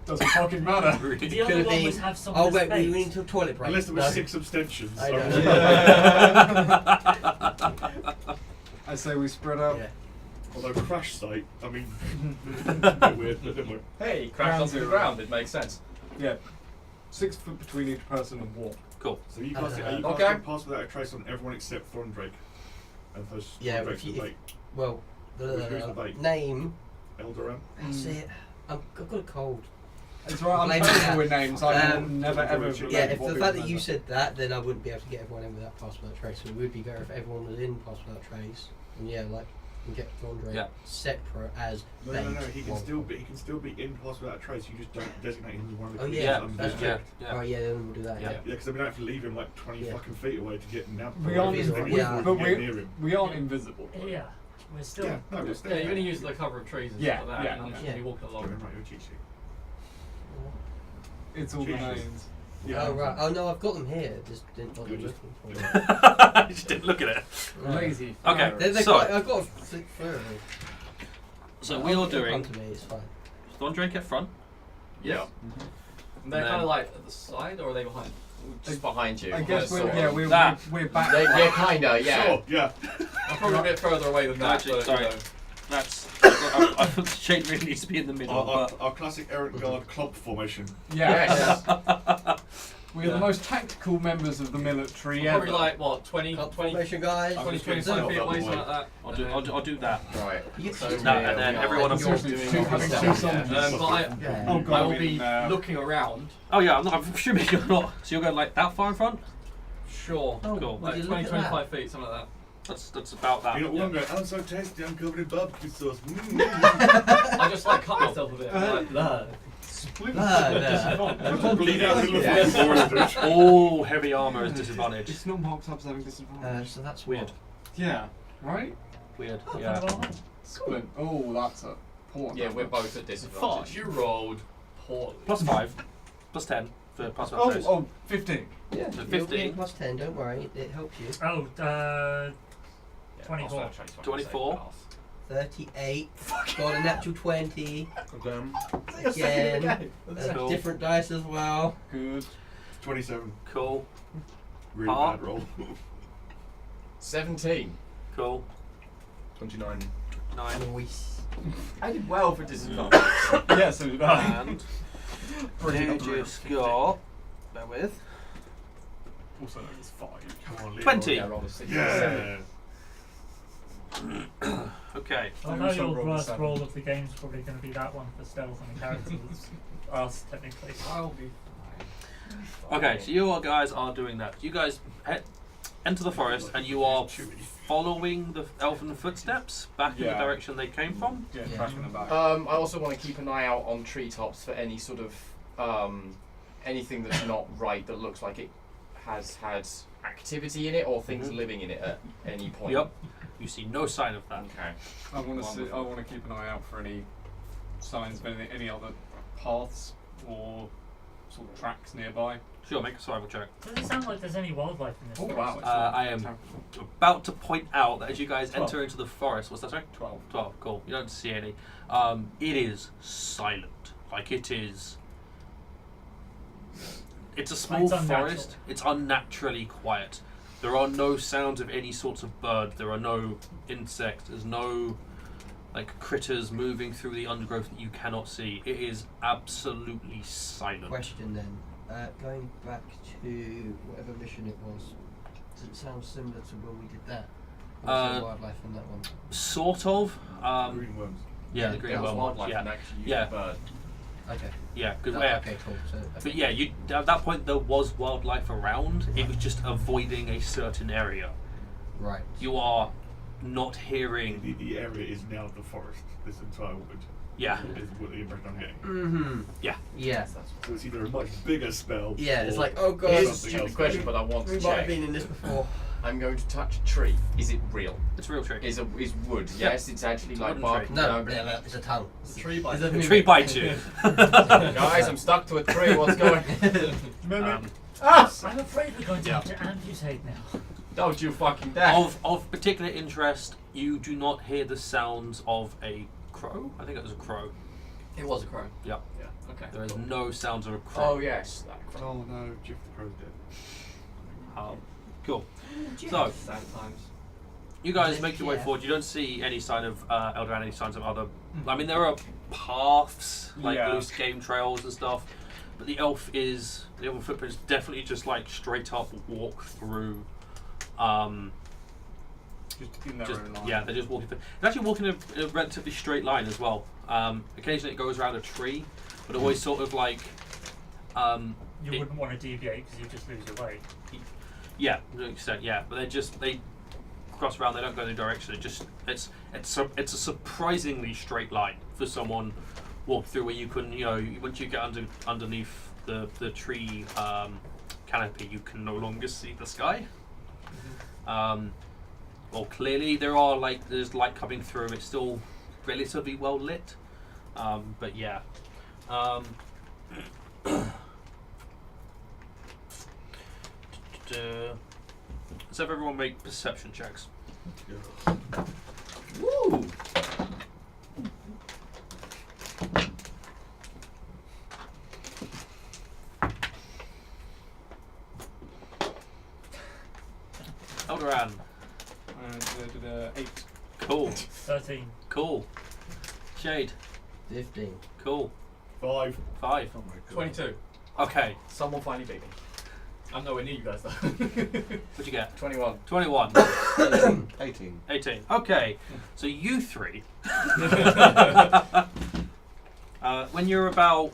Speaker 2: Doesn't fucking matter.
Speaker 5: The other
Speaker 9: Could've
Speaker 5: one
Speaker 9: been-
Speaker 5: was have some
Speaker 9: Oh
Speaker 5: of the
Speaker 9: wait, we
Speaker 5: space.
Speaker 9: need to toilet break.
Speaker 10: Unless there was
Speaker 9: No.
Speaker 10: 6 abstentions.
Speaker 9: I know.
Speaker 2: I say we spread out.
Speaker 9: Yeah.
Speaker 10: Although crash site, I mean, a bit weird, but never mind.
Speaker 7: Hey, crash onto the
Speaker 2: Zero.
Speaker 7: ground. It makes sense.
Speaker 2: Yeah. 6 foot between each person and walk.
Speaker 1: Cool.
Speaker 10: So you guys, are you guys
Speaker 7: Okay.
Speaker 10: going to pass without a trace on everyone except Throndraek? And those
Speaker 9: Yeah,
Speaker 10: Throndraek's
Speaker 9: if you-
Speaker 10: debate.
Speaker 9: Well,
Speaker 10: Who's the bait?
Speaker 9: name.
Speaker 10: Elderan?
Speaker 9: That's it. I've got a cold.
Speaker 2: It's right, I'm
Speaker 9: Blame
Speaker 2: terrible
Speaker 9: that.
Speaker 2: with names. I will never ever
Speaker 10: Yeah,
Speaker 2: relate
Speaker 9: Yeah, if
Speaker 2: what
Speaker 9: the
Speaker 2: people
Speaker 9: fact that you
Speaker 2: remember.
Speaker 9: said that, then I wouldn't be able to get everyone in without pass without trace. So it would be better if everyone was in pass without trace. And yeah, like you can get Throndraek
Speaker 1: Yeah.
Speaker 9: separate as
Speaker 10: No,
Speaker 9: bait.
Speaker 10: no, no. He can
Speaker 9: one.
Speaker 10: still be in pass without a trace. You just don't designate him as one of the
Speaker 9: Oh,
Speaker 10: creatures
Speaker 9: yeah,
Speaker 10: under
Speaker 9: that's
Speaker 10: the
Speaker 9: true.
Speaker 10: effect.
Speaker 1: Yeah.
Speaker 9: Oh yeah, then we'll do that.
Speaker 1: Yeah.
Speaker 9: Yeah.
Speaker 10: Yeah, because we don't have to leave him like 20
Speaker 9: Yeah.
Speaker 10: fucking feet away to get now.
Speaker 2: We aren't
Speaker 9: Invisible,
Speaker 2: invisible,
Speaker 9: yeah.
Speaker 2: but
Speaker 10: get near him.
Speaker 2: we aren't invisible.
Speaker 5: Yeah, we're still.
Speaker 10: Yeah, no, we're still
Speaker 8: yeah, you're going to use the cover of trees and
Speaker 2: Yeah,
Speaker 8: stuff like that,
Speaker 2: yeah,
Speaker 8: and I'm just
Speaker 9: yeah.
Speaker 8: going to be walking along.
Speaker 10: Right, you're cheat sheet.
Speaker 2: It's all the
Speaker 10: Jesus.
Speaker 2: names.
Speaker 9: Oh right. Oh no, I've got them here. Just didn't bother
Speaker 10: Good, just-
Speaker 9: looking for them.
Speaker 1: I just didn't look at it.
Speaker 2: Lazy.
Speaker 1: Okay.
Speaker 9: They're
Speaker 1: So-
Speaker 9: quite, I've got to flick through.
Speaker 1: So we are
Speaker 9: They'll
Speaker 1: doing
Speaker 9: come to me. It's fine.
Speaker 1: Throndraek at front.
Speaker 7: Yeah.
Speaker 8: And they're
Speaker 1: And
Speaker 8: kind
Speaker 1: then-
Speaker 8: of like at the side, or are they behind?
Speaker 7: Just behind you.
Speaker 2: I guess
Speaker 7: sort of.
Speaker 2: we're
Speaker 1: That.
Speaker 2: we're back.
Speaker 7: Yeah, kinda. Yeah.
Speaker 10: Sure, yeah.
Speaker 8: I'm probably a bit further away than that.
Speaker 1: Actually,
Speaker 8: but,
Speaker 1: sorry.
Speaker 8: You know.
Speaker 1: That's. I think the shade really needs to be in the middle.
Speaker 10: Our
Speaker 1: But
Speaker 10: classic Errant Guard club formation.
Speaker 2: Yeah.
Speaker 7: Yes.
Speaker 2: We are the most tactical members of the military
Speaker 8: Probably
Speaker 2: ever.
Speaker 8: like, what, 20,
Speaker 9: Cut
Speaker 8: 20,
Speaker 9: formation, guys.
Speaker 8: 20,
Speaker 10: just gonna
Speaker 8: 25
Speaker 10: say
Speaker 8: feet
Speaker 10: I'll
Speaker 8: away,
Speaker 10: go
Speaker 8: something
Speaker 10: away.
Speaker 8: like that.
Speaker 1: I'll do that.
Speaker 7: Right.
Speaker 9: You-
Speaker 7: So
Speaker 1: No,
Speaker 7: we
Speaker 1: and then
Speaker 7: are
Speaker 1: everyone
Speaker 2: You're
Speaker 1: else
Speaker 2: two
Speaker 7: doing
Speaker 2: having
Speaker 7: all
Speaker 2: two
Speaker 7: this
Speaker 2: soldiers.
Speaker 7: stuff,
Speaker 8: But I,
Speaker 9: Yeah.
Speaker 2: Oh
Speaker 8: I
Speaker 2: god,
Speaker 8: will be
Speaker 2: no.
Speaker 8: looking around.
Speaker 1: Oh yeah, I'm assuming you're not. So you're going like that far in front?
Speaker 8: Sure.
Speaker 9: Oh,
Speaker 1: Cool.
Speaker 9: would
Speaker 8: Like
Speaker 9: you
Speaker 8: 20,
Speaker 9: look at that?
Speaker 8: 25 feet, something like
Speaker 1: That's about that.
Speaker 10: You know,
Speaker 1: yeah.
Speaker 10: one guy, I'm so tasty, I'm covered in barbecue sauce.
Speaker 8: that. I just like cut myself a bit. Like, blah.
Speaker 10: Bleed out in the
Speaker 9: Yeah.
Speaker 10: forest.
Speaker 1: All heavy armor is disadvantaged.
Speaker 2: It's not marked up as having disadvantage.
Speaker 9: So that's
Speaker 1: Weird.
Speaker 2: Yeah. Right?
Speaker 1: Weird.
Speaker 5: Oh,
Speaker 1: Yeah.
Speaker 5: kind of all right.
Speaker 2: Splint. Oh, that's a poor.
Speaker 7: Yeah,
Speaker 2: number.
Speaker 7: we're both at disadvantage.
Speaker 8: Fuck, you rolled poorly.
Speaker 1: +5, +10 for pass without
Speaker 2: Oh,
Speaker 1: trace.
Speaker 2: oh, 15.
Speaker 9: Yeah.
Speaker 1: So
Speaker 9: You're
Speaker 1: 15.
Speaker 9: getting plus 10. Don't worry. It helps you.
Speaker 5: Oh,
Speaker 7: Yeah,
Speaker 5: 24.
Speaker 7: also trace
Speaker 1: 24.
Speaker 9: 38. Got a natural 20.
Speaker 6: Damn.
Speaker 9: Again.
Speaker 1: Cool.
Speaker 9: Different dice as well.
Speaker 2: Good.
Speaker 10: 27.
Speaker 1: Cool.
Speaker 10: Really
Speaker 1: Parr?
Speaker 10: bad roll.
Speaker 7: 17.
Speaker 1: Cool.
Speaker 6: 29.
Speaker 1: 9.
Speaker 9: Nice.
Speaker 7: I did well for disadvantage.
Speaker 2: Yeah, so did I.
Speaker 1: And you just got. Bear with.
Speaker 2: Also known as 5.
Speaker 10: Come on, Leroy.
Speaker 1: 20.
Speaker 7: Yeah, roll a 6.
Speaker 10: Yeah.
Speaker 1: Okay.
Speaker 5: I
Speaker 2: I
Speaker 5: know
Speaker 2: also
Speaker 5: your
Speaker 2: rolled a
Speaker 5: worst
Speaker 2: 7.
Speaker 5: roll of the game is probably going to be that one for stealth and the characters. Us, technically.
Speaker 8: I'll be
Speaker 1: Okay, so you guys are doing that. You guys enter the forest and you are following the elven footsteps back in the
Speaker 2: Yeah.
Speaker 1: direction they came from.
Speaker 2: Yeah,
Speaker 9: Yeah.
Speaker 2: tracking them back.
Speaker 7: I also want to keep an eye out on treetops for any sort of anything that's not right that looks like it has had activity in it or things
Speaker 1: Mhm.
Speaker 7: living in it at any point.
Speaker 1: Yep. You see no sign of that.
Speaker 7: Okay.
Speaker 2: I want to see. I
Speaker 7: Wonderful.
Speaker 2: want to keep an eye out for any signs of any other paths or sort of tracks nearby.
Speaker 1: Sure, make a survival check.
Speaker 5: Doesn't sound like there's any wildlife in this
Speaker 2: Oh
Speaker 5: forest.
Speaker 2: wow!
Speaker 1: I am about to point out that as you guys
Speaker 2: 12.
Speaker 1: enter into the forest, what's that, sorry?
Speaker 2: 12.
Speaker 1: 12, cool. You don't see any. It is silent. Like it is. It's a small
Speaker 5: It's unnatural.
Speaker 1: forest. It's unnaturally quiet. There are no sounds of any sorts of bird. There are no insects. There's no like critters moving through the undergrowth that you cannot see. It is absolutely silent.
Speaker 9: Question then. Going back to whatever mission it was, does it sound similar to when we did that? Or was there wildlife in that one?
Speaker 1: Sort of.
Speaker 10: Green worms.
Speaker 1: Yeah, the green
Speaker 7: There was
Speaker 1: worm.
Speaker 7: wildlife
Speaker 1: Yeah.
Speaker 7: and actually used
Speaker 1: Yeah.
Speaker 7: a bird.
Speaker 9: Okay.
Speaker 1: Yeah, because
Speaker 9: Okay, cool. So,
Speaker 1: but yeah, you at that point there was wildlife around. It was just avoiding a certain area.
Speaker 9: right.
Speaker 1: You are not hearing.
Speaker 10: The area is now the forest. This entire wood.
Speaker 1: Yeah.
Speaker 10: Is what the impression I'm getting.
Speaker 9: Mm-hmm.
Speaker 1: Yeah.
Speaker 9: Yeah.
Speaker 10: So it's either a much bigger spell.
Speaker 9: Yeah, it's
Speaker 10: or
Speaker 9: like, oh god.
Speaker 7: Here's a
Speaker 10: something
Speaker 7: stupid
Speaker 10: else
Speaker 7: question,
Speaker 10: going
Speaker 7: but I want
Speaker 9: We
Speaker 7: to
Speaker 9: might have
Speaker 7: check.
Speaker 9: been in this before.
Speaker 7: I'm going to touch a tree. Is it real?
Speaker 1: It's a real trick.
Speaker 7: Is wood?
Speaker 1: Yep.
Speaker 7: Yes, it's actually
Speaker 1: It's a
Speaker 7: like
Speaker 1: wooden
Speaker 7: bark.
Speaker 1: tree.
Speaker 9: No, it's a tongue.
Speaker 3: It's a tree by
Speaker 9: It's a
Speaker 1: The
Speaker 9: mimic.
Speaker 1: tree bites you.
Speaker 7: Guys, I'm stuck to a tree. What's going?
Speaker 5: I'm afraid we're going to
Speaker 1: Yeah.
Speaker 5: have to amputate now.
Speaker 7: Don't you fucking dare!
Speaker 1: Of particular interest, you do not hear the sounds of a crow. I think it was a crow.
Speaker 8: It was a crow.
Speaker 1: Yeah.
Speaker 8: Yeah. Okay.
Speaker 1: There is no sounds of a crow.
Speaker 7: Oh yes, that crap.
Speaker 10: Oh no, Jeff the Crow's dead.
Speaker 1: Cool.
Speaker 5: Oh,
Speaker 1: So,
Speaker 8: Sad times.
Speaker 1: you guys make your way
Speaker 9: Yeah.
Speaker 1: forward. You don't see any sign of Elderan, any signs of other. I mean, there are paths, like
Speaker 2: Yeah.
Speaker 1: loose game trails and stuff, but the elven footprint is definitely just like straight up walk through.
Speaker 2: Just in their
Speaker 1: Just,
Speaker 2: own line.
Speaker 1: yeah, they're just walking through. They're actually walking in a relatively straight line as well. Occasionally it goes around a tree, but always sort of like.
Speaker 5: You
Speaker 1: It-
Speaker 5: wouldn't want to deviate because you just lose your way.
Speaker 1: Yeah, to an extent, yeah, but they cross around. They don't go in the direction. It's a surprisingly straight line for someone walk through where you can once you get underneath the tree canopy, you can no longer see the sky. Well, clearly there's light coming through. It's still relatively well lit, but yeah. Let's have everyone make perception checks.
Speaker 7: Woo!
Speaker 1: Elderan,
Speaker 2: And 8.
Speaker 1: cool,
Speaker 5: 13.
Speaker 1: cool. Shade,
Speaker 9: 15.
Speaker 1: cool.
Speaker 10: 5.
Speaker 1: 5.
Speaker 6: Oh my god.
Speaker 8: 22.
Speaker 1: Okay,
Speaker 8: Someone finally beat me. I'm nowhere near you guys though.
Speaker 1: what'd you get?
Speaker 7: 21.
Speaker 1: 21.
Speaker 6: 18.
Speaker 1: 18. Okay, so you three. When you're about,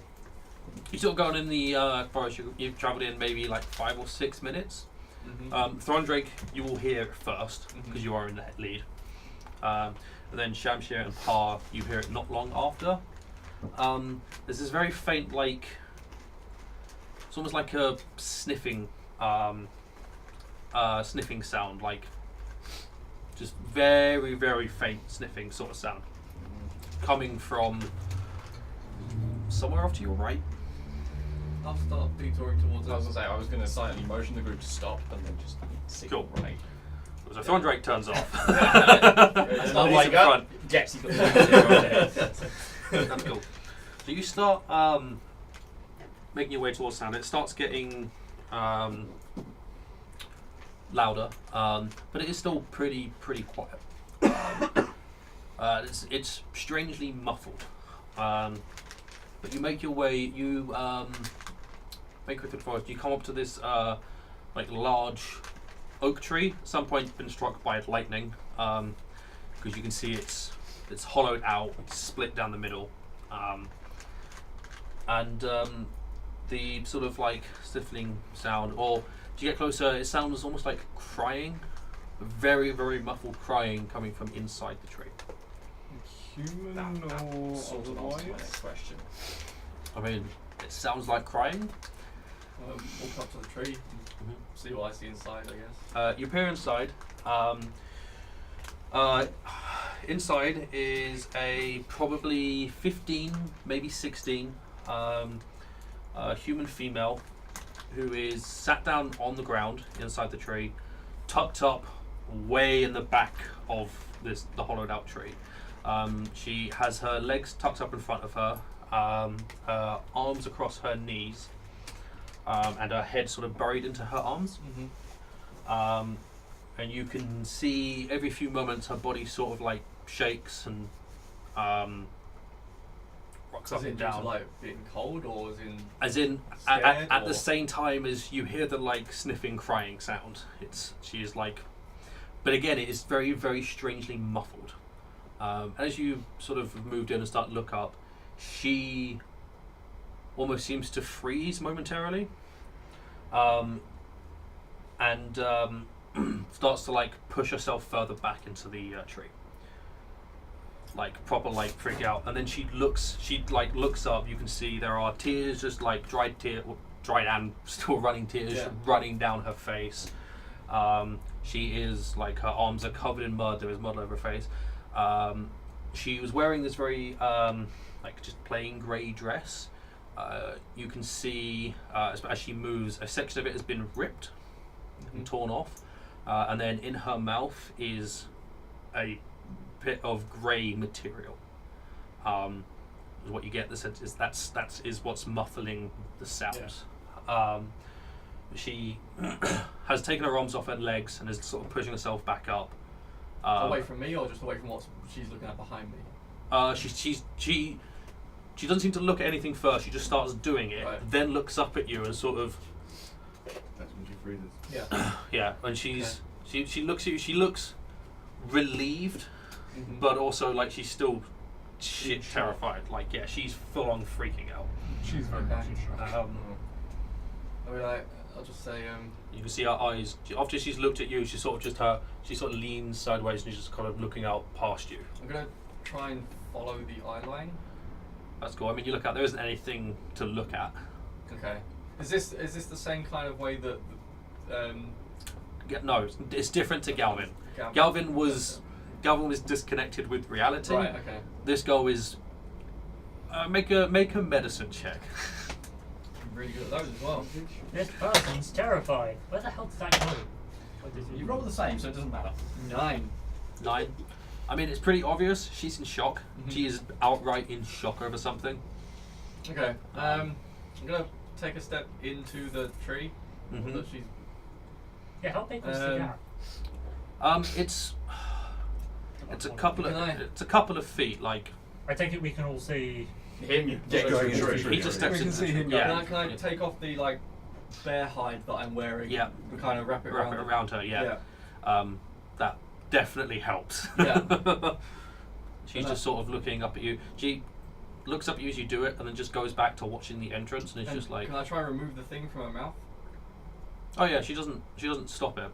Speaker 1: you're sort of going in the forest. You've travelled in maybe like 5 or 6 minutes. Throndraek, you will hear it first because you are in the lead. And then Shamshir and Parr, you hear it not long after. There's this very faint, like it's almost like a sniffing, sniffing sound, like just very, very faint sniffing sort of sound coming from somewhere off to your right.
Speaker 8: I'll start detouring towards
Speaker 7: I was
Speaker 8: us.
Speaker 7: gonna say I was gonna silently motion the group to stop and then just signal
Speaker 1: Cool.
Speaker 7: right.
Speaker 1: So Throndraek turns off.
Speaker 7: It's not
Speaker 1: He's
Speaker 7: like
Speaker 1: in front.
Speaker 7: Yes, he got the
Speaker 1: That's cool. So you start making your way towards sound. It starts getting louder, but it is still pretty quiet. It's strangely muffled. But you make your way. You make it through the forest. You come up to this like large oak tree. At some point, been struck by lightning, because you can see it's hollowed out, split down the middle. And the sort of like stifling sound, or as you get closer, it sounds almost like crying, very, very muffled crying coming from inside the tree.
Speaker 2: Human or
Speaker 7: sort of answers my
Speaker 2: otherwise?
Speaker 7: next question.
Speaker 1: I mean, it sounds like crying.
Speaker 8: Walk up to the tree, see what I see inside, I guess.
Speaker 1: You appear inside. Inside is a probably 15, maybe 16 human female who is sat down on the ground inside the tree, tucked up way in the back of the hollowed out tree. She has her legs tucked up in front of her, her arms across her knees, and her head sort of buried into her arms. And you can see every few moments her body sort of like shakes and rocks up
Speaker 8: Is it
Speaker 1: and
Speaker 8: due to
Speaker 1: down.
Speaker 8: like being cold or
Speaker 1: As in,
Speaker 8: scared,
Speaker 1: at
Speaker 8: or-
Speaker 1: the same time as you hear the like sniffing, crying sound. She is like, but again, it is very, very strangely muffled. As you sort of moved in and start to look up, she almost seems to freeze momentarily, and starts to like push herself further back into the tree, like proper like freak out. And then she looks up. You can see there are tears, just like dried and still running tears running down her face. She is like, her arms are covered in mud. There is mud over her face. She was wearing this very like just plain grey dress. You can see as she moves, a section of it has been ripped and torn off, and then in her mouth is a bit of grey material. What you get the sense is that's what's muffling the sounds. She has taken her arms off her legs and is sort of pushing herself back up.
Speaker 8: Away from me, or just away from what she's looking at behind me?
Speaker 1: She doesn't seem to look at anything first. She just starts doing it,
Speaker 8: Right.
Speaker 1: then looks up at you and sort of
Speaker 10: That's when she freezes.
Speaker 8: Yeah.
Speaker 1: yeah. And she looks at you. She looks relieved, but also like she's still shit terrified. Like she's full on freaking out.
Speaker 2: She's very much in shock.
Speaker 8: I mean, I'll just say,
Speaker 1: You can see her eyes. After she's looked at you, she sort of leans sideways and she's just kind of looking out past you.
Speaker 8: I'm gonna try and follow the eye line.
Speaker 1: That's cool. I mean, you look out. There isn't anything to look at.
Speaker 8: Okay. Is this the same kind of way that
Speaker 1: No, it's different to Galvin. Galvin was disconnected with reality.
Speaker 8: Right. Okay.
Speaker 1: This girl is. Make a medicine check.
Speaker 8: I'm really good at those as well.
Speaker 5: This person's terrified. Where the hell did that go? What did
Speaker 7: You roll the same, so it doesn't matter.
Speaker 8: 9.
Speaker 1: 9. I mean, it's pretty obvious. She's in shock. She is outright in shock over something.
Speaker 8: Okay. I'm gonna take a step into the tree. That she's.
Speaker 5: Yeah, how big was the gap?
Speaker 1: It's a couple of feet. Like
Speaker 5: I take it we can all see.
Speaker 7: Him
Speaker 10: Get going into the tree.
Speaker 1: he just steps
Speaker 2: We can
Speaker 1: into
Speaker 2: see him
Speaker 1: yeah.
Speaker 8: Can I take off the bear hide that I'm wearing?
Speaker 1: Yeah.
Speaker 8: And kind of wrap it around
Speaker 1: her. Yeah. That definitely helps.
Speaker 8: Yeah.
Speaker 1: She's just sort of looking up at you. She looks up at you as you do it, and then just goes back to watching the entrance, and it's just like.
Speaker 8: Can I try and remove the thing from her mouth?
Speaker 1: Oh yeah, she doesn't stop it.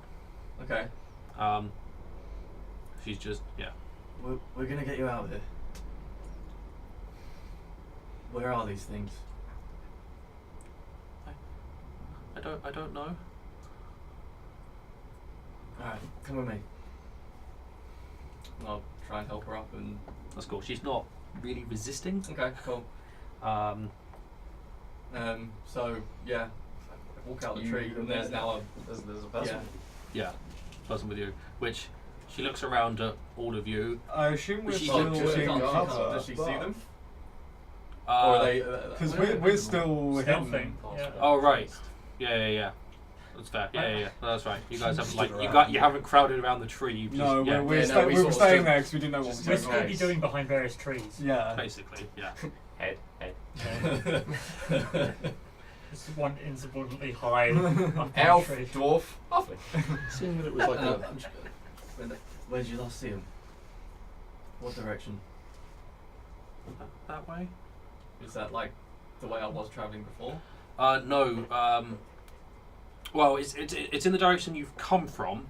Speaker 8: Okay.
Speaker 1: She's just
Speaker 8: We're gonna get you out of here. Where are these things?
Speaker 1: I don't know.
Speaker 8: Alright, come with me. I'll try and help her up and.
Speaker 1: That's cool. She's not really resisting.
Speaker 8: Okay, cool. So yeah, I walk out the tree and there's now
Speaker 7: There's a person.
Speaker 1: Yeah, person with you. Which she looks around at all of you.
Speaker 2: I assume we're
Speaker 1: She
Speaker 2: still
Speaker 1: looks-
Speaker 2: in cover.
Speaker 8: Does she see them? Or
Speaker 1: Uh,
Speaker 8: are they?
Speaker 2: Because we're still
Speaker 5: Stealthing.
Speaker 2: hidden.
Speaker 5: Yeah.
Speaker 1: oh right. Yeah. That's fair. Yeah. That's right. You guys haven't you haven't crowded around the tree. You've just,
Speaker 2: No,
Speaker 1: yeah,
Speaker 2: we
Speaker 8: Yeah, no, we
Speaker 2: were
Speaker 8: sort of
Speaker 2: staying
Speaker 8: stood-
Speaker 2: there because we didn't know what was
Speaker 5: We're
Speaker 2: going on.
Speaker 5: supposed to be doing behind various trees.
Speaker 2: Yeah.
Speaker 1: basically. Yeah.
Speaker 7: Head.
Speaker 5: Just one insubordinately high up on the
Speaker 7: Elf,
Speaker 5: tree.
Speaker 7: dwarf, halfling.
Speaker 10: Seeing that it was like a.
Speaker 8: Where did you last see him? What direction?
Speaker 1: That way.
Speaker 8: Is that like the way I was travelling before?
Speaker 1: No. Well, it's in the direction you've come from.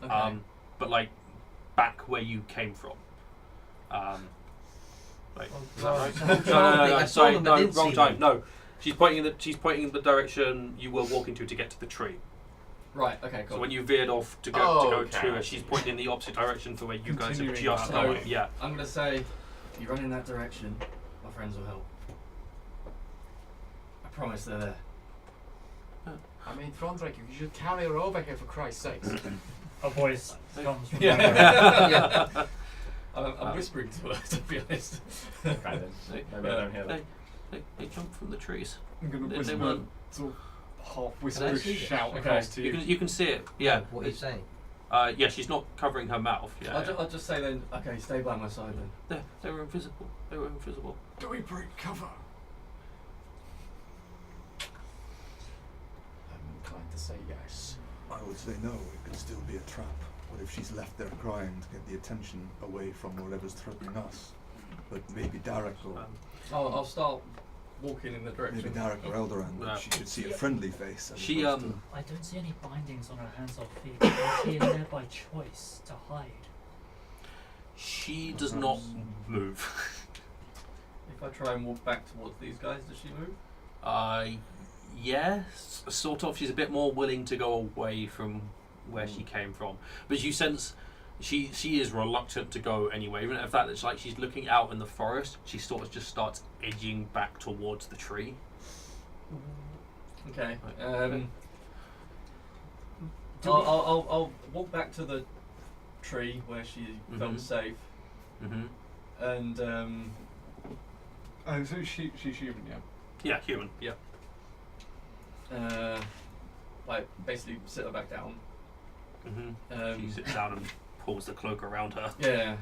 Speaker 8: Okay.
Speaker 1: But like back where you came from. Like, is that right? No. Sorry, no, wrong time. No, she's pointing in the direction you were walking to get to the tree.
Speaker 8: Right. Okay. Cool.
Speaker 1: So when you veered off to go
Speaker 7: Okay.
Speaker 1: to her, she's pointing in the opposite direction for where you guys have
Speaker 2: Continuing
Speaker 1: just
Speaker 2: that
Speaker 1: gone.
Speaker 8: way.
Speaker 1: Yeah.
Speaker 8: I'm gonna say, if you run in that direction, my friends will help. I promise they're there.
Speaker 7: I mean, Throndraek, you should carry her over here for Christ's sakes.
Speaker 5: A voice comes from
Speaker 8: Yeah. I'm whispering to her, to be honest.
Speaker 7: Okay then. Maybe I don't hear that.
Speaker 1: They jump from the trees.
Speaker 2: I'm going to
Speaker 1: They
Speaker 2: whisper,
Speaker 1: weren't-
Speaker 2: sort of half
Speaker 9: Can I
Speaker 2: whisper
Speaker 9: see this?
Speaker 2: shout
Speaker 8: Okay.
Speaker 2: across to you.
Speaker 1: You can see it. Yeah.
Speaker 9: What are you saying?
Speaker 1: Yeah. She's not covering her mouth. Yeah.
Speaker 8: I'll just say then, okay, stay by my side then.
Speaker 1: They were invisible. They were invisible.
Speaker 2: Do we break cover?
Speaker 7: I'm inclined to say yes.
Speaker 6: I would say no, it could still be a trap. What if she's left there crying to get the attention away from whatever's threatening us? But maybe Derek or...
Speaker 8: I'll start walking in the
Speaker 6: Maybe
Speaker 8: direction.
Speaker 6: Derek or Elderan.
Speaker 1: No.
Speaker 6: She should see a friendly face. as
Speaker 1: She,
Speaker 6: opposed
Speaker 5: I don't see any bindings on her hands or feet. Is she in there by choice to hide?
Speaker 1: She does not move.
Speaker 8: If I try and walk back towards these guys, does she move?
Speaker 1: Yes, sort of. She's a bit more willing to go away from where she came from, but you sense she is reluctant to go anyway. Even if that it's like she's looking out in the forest, she sort of just starts edging back towards the tree.
Speaker 8: Okay.
Speaker 5: Do
Speaker 8: I'll walk back to the tree where she
Speaker 1: Mhm.
Speaker 8: felt safe,
Speaker 1: Mm-hmm.
Speaker 8: and
Speaker 2: Oh, so she's human, yeah.
Speaker 1: Yeah, human. Yeah.
Speaker 8: like basically sit her back down.
Speaker 1: Mm-hmm. She sits down and pulls the cloak around her.
Speaker 8: Yeah.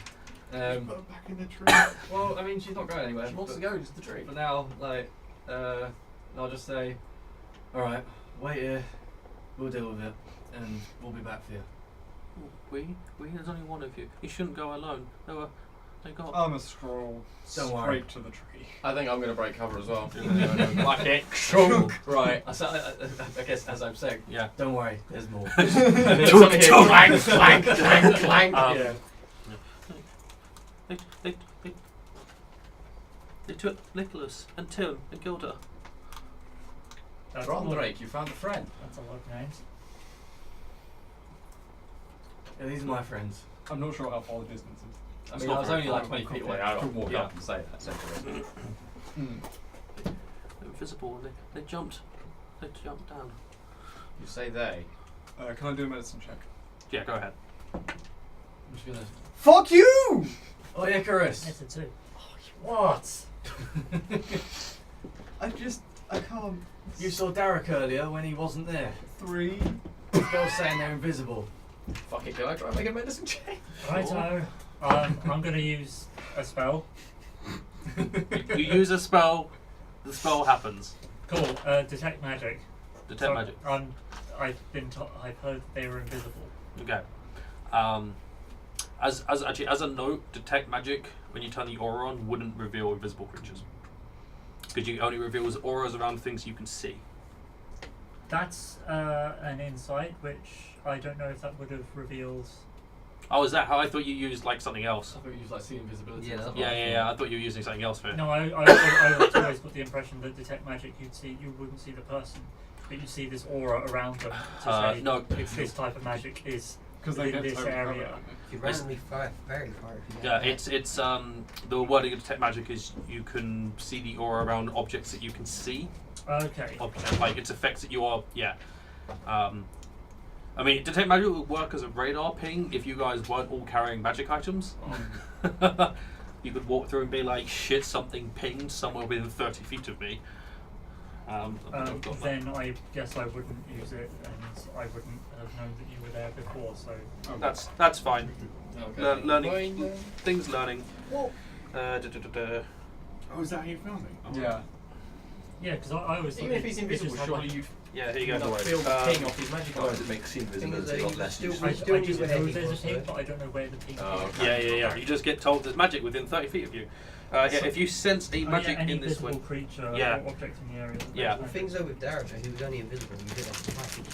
Speaker 10: Put her back in the tree.
Speaker 8: Well, I mean, she's not going anywhere.
Speaker 7: She wants to
Speaker 8: but-
Speaker 7: go to the tree.
Speaker 8: But now, like, I'll just say, all right, wait here. We'll deal with it, and we'll be back for you.
Speaker 1: There's only one of you. You shouldn't go alone. They got.
Speaker 2: I'm a scroll
Speaker 8: Don't
Speaker 2: straight
Speaker 8: worry.
Speaker 2: to the tree.
Speaker 7: I think I'm going to break cover as well.
Speaker 1: Like it.
Speaker 8: Right. I guess as I'm saying,
Speaker 1: Yeah.
Speaker 8: don't worry, there's more.
Speaker 7: And then suddenly hear clank, clank, clank, clank.
Speaker 8: Yeah.
Speaker 1: They took Nicholas and Tim and Gilda.
Speaker 5: That's a lot-
Speaker 7: Throndraek, you found a friend.
Speaker 5: That's a lot of names.
Speaker 8: Yeah, these are my friends.
Speaker 2: I'm not sure how far the distance is.
Speaker 8: I
Speaker 1: It's
Speaker 8: mean,
Speaker 1: not
Speaker 8: I was
Speaker 1: very
Speaker 8: only
Speaker 1: far.
Speaker 8: like 20 feet away.
Speaker 7: I could walk
Speaker 1: Yeah.
Speaker 7: up and say that. Essentially.
Speaker 1: They were invisible and they jumped. They jumped down.
Speaker 7: You say they.
Speaker 2: Can I do a medicine check?
Speaker 1: Yeah, go ahead.
Speaker 8: I'm just gonna.
Speaker 2: Fuck you!
Speaker 8: Oh, Icarus!
Speaker 5: It's a 2.
Speaker 8: What?
Speaker 2: I can't.
Speaker 8: You saw Derek earlier when he wasn't there.
Speaker 2: 3.
Speaker 8: This girl's saying they're invisible.
Speaker 7: Fuck it, can I try and make a medicine check?
Speaker 5: Righto. I'm going to use a spell.
Speaker 1: You use a spell, the spell happens.
Speaker 5: Cool. Detect magic.
Speaker 1: Detect
Speaker 5: So,
Speaker 1: magic.
Speaker 5: I've heard that they were invisible.
Speaker 1: Okay. As a note, detect magic when you turn the aura on wouldn't reveal invisible creatures, because you only reveals auras around things you can see.
Speaker 5: That's an insight, which I don't know if that would have revealed.
Speaker 1: Oh, is that how? I thought you used like something else.
Speaker 8: I thought you used like see invisibility.
Speaker 9: Yeah,
Speaker 8: or
Speaker 9: that's
Speaker 8: something.
Speaker 1: Yeah. I thought you were using something else for it.
Speaker 5: No, I always got the impression that detect magic, you wouldn't see the person, but you see this aura around them to say
Speaker 1: no.
Speaker 5: it's this type of magic is
Speaker 2: Because they
Speaker 5: in
Speaker 2: get
Speaker 5: this
Speaker 2: total cover,
Speaker 5: area.
Speaker 2: don't they?
Speaker 9: If you randomly fire very far, if you
Speaker 1: Yeah,
Speaker 9: get
Speaker 1: it's the wording of detect magic is you can see the aura around objects that you can see.
Speaker 5: Okay.
Speaker 1: Like its effects that you are. Yeah. I mean, detect magic would work as a radar ping if you guys weren't all carrying magic items. You could walk through and be like, shit, something pinged somewhere within 30 feet of me. I've got that.
Speaker 5: Then I guess I wouldn't use it, and I wouldn't have known that you were there before. So
Speaker 1: That's fine.
Speaker 8: Okay.
Speaker 1: Learning things, learning.
Speaker 10: Oh, is that how you found it? Oh.
Speaker 2: Yeah.
Speaker 5: yeah, because I always thought
Speaker 7: Even if he's
Speaker 5: it just
Speaker 7: invisible,
Speaker 5: had,
Speaker 7: surely
Speaker 5: like,
Speaker 7: you'd
Speaker 1: Yeah, here you go.
Speaker 7: like, feel the ping off his magic
Speaker 6: Otherwise,
Speaker 7: item.
Speaker 6: it makes the
Speaker 9: Thing is
Speaker 6: invisibility
Speaker 9: that
Speaker 6: a lot
Speaker 9: you
Speaker 6: less
Speaker 9: still-
Speaker 6: useful.
Speaker 5: I
Speaker 9: still
Speaker 5: just
Speaker 9: knew where
Speaker 5: know
Speaker 9: the
Speaker 5: there's a
Speaker 9: was,
Speaker 5: ping,
Speaker 9: though.
Speaker 5: but I don't know where the ping
Speaker 7: Oh,
Speaker 5: is.
Speaker 7: okay.
Speaker 1: Yeah. You just get told there's magic within 30 feet of you. Yeah, if you sense a magic
Speaker 5: any
Speaker 1: in this
Speaker 5: visible
Speaker 1: way.
Speaker 5: creature
Speaker 1: Yeah.
Speaker 5: or object in the area.
Speaker 1: Yeah.
Speaker 9: The things though with Darabja, he was only invisible. You didn't have to fight him.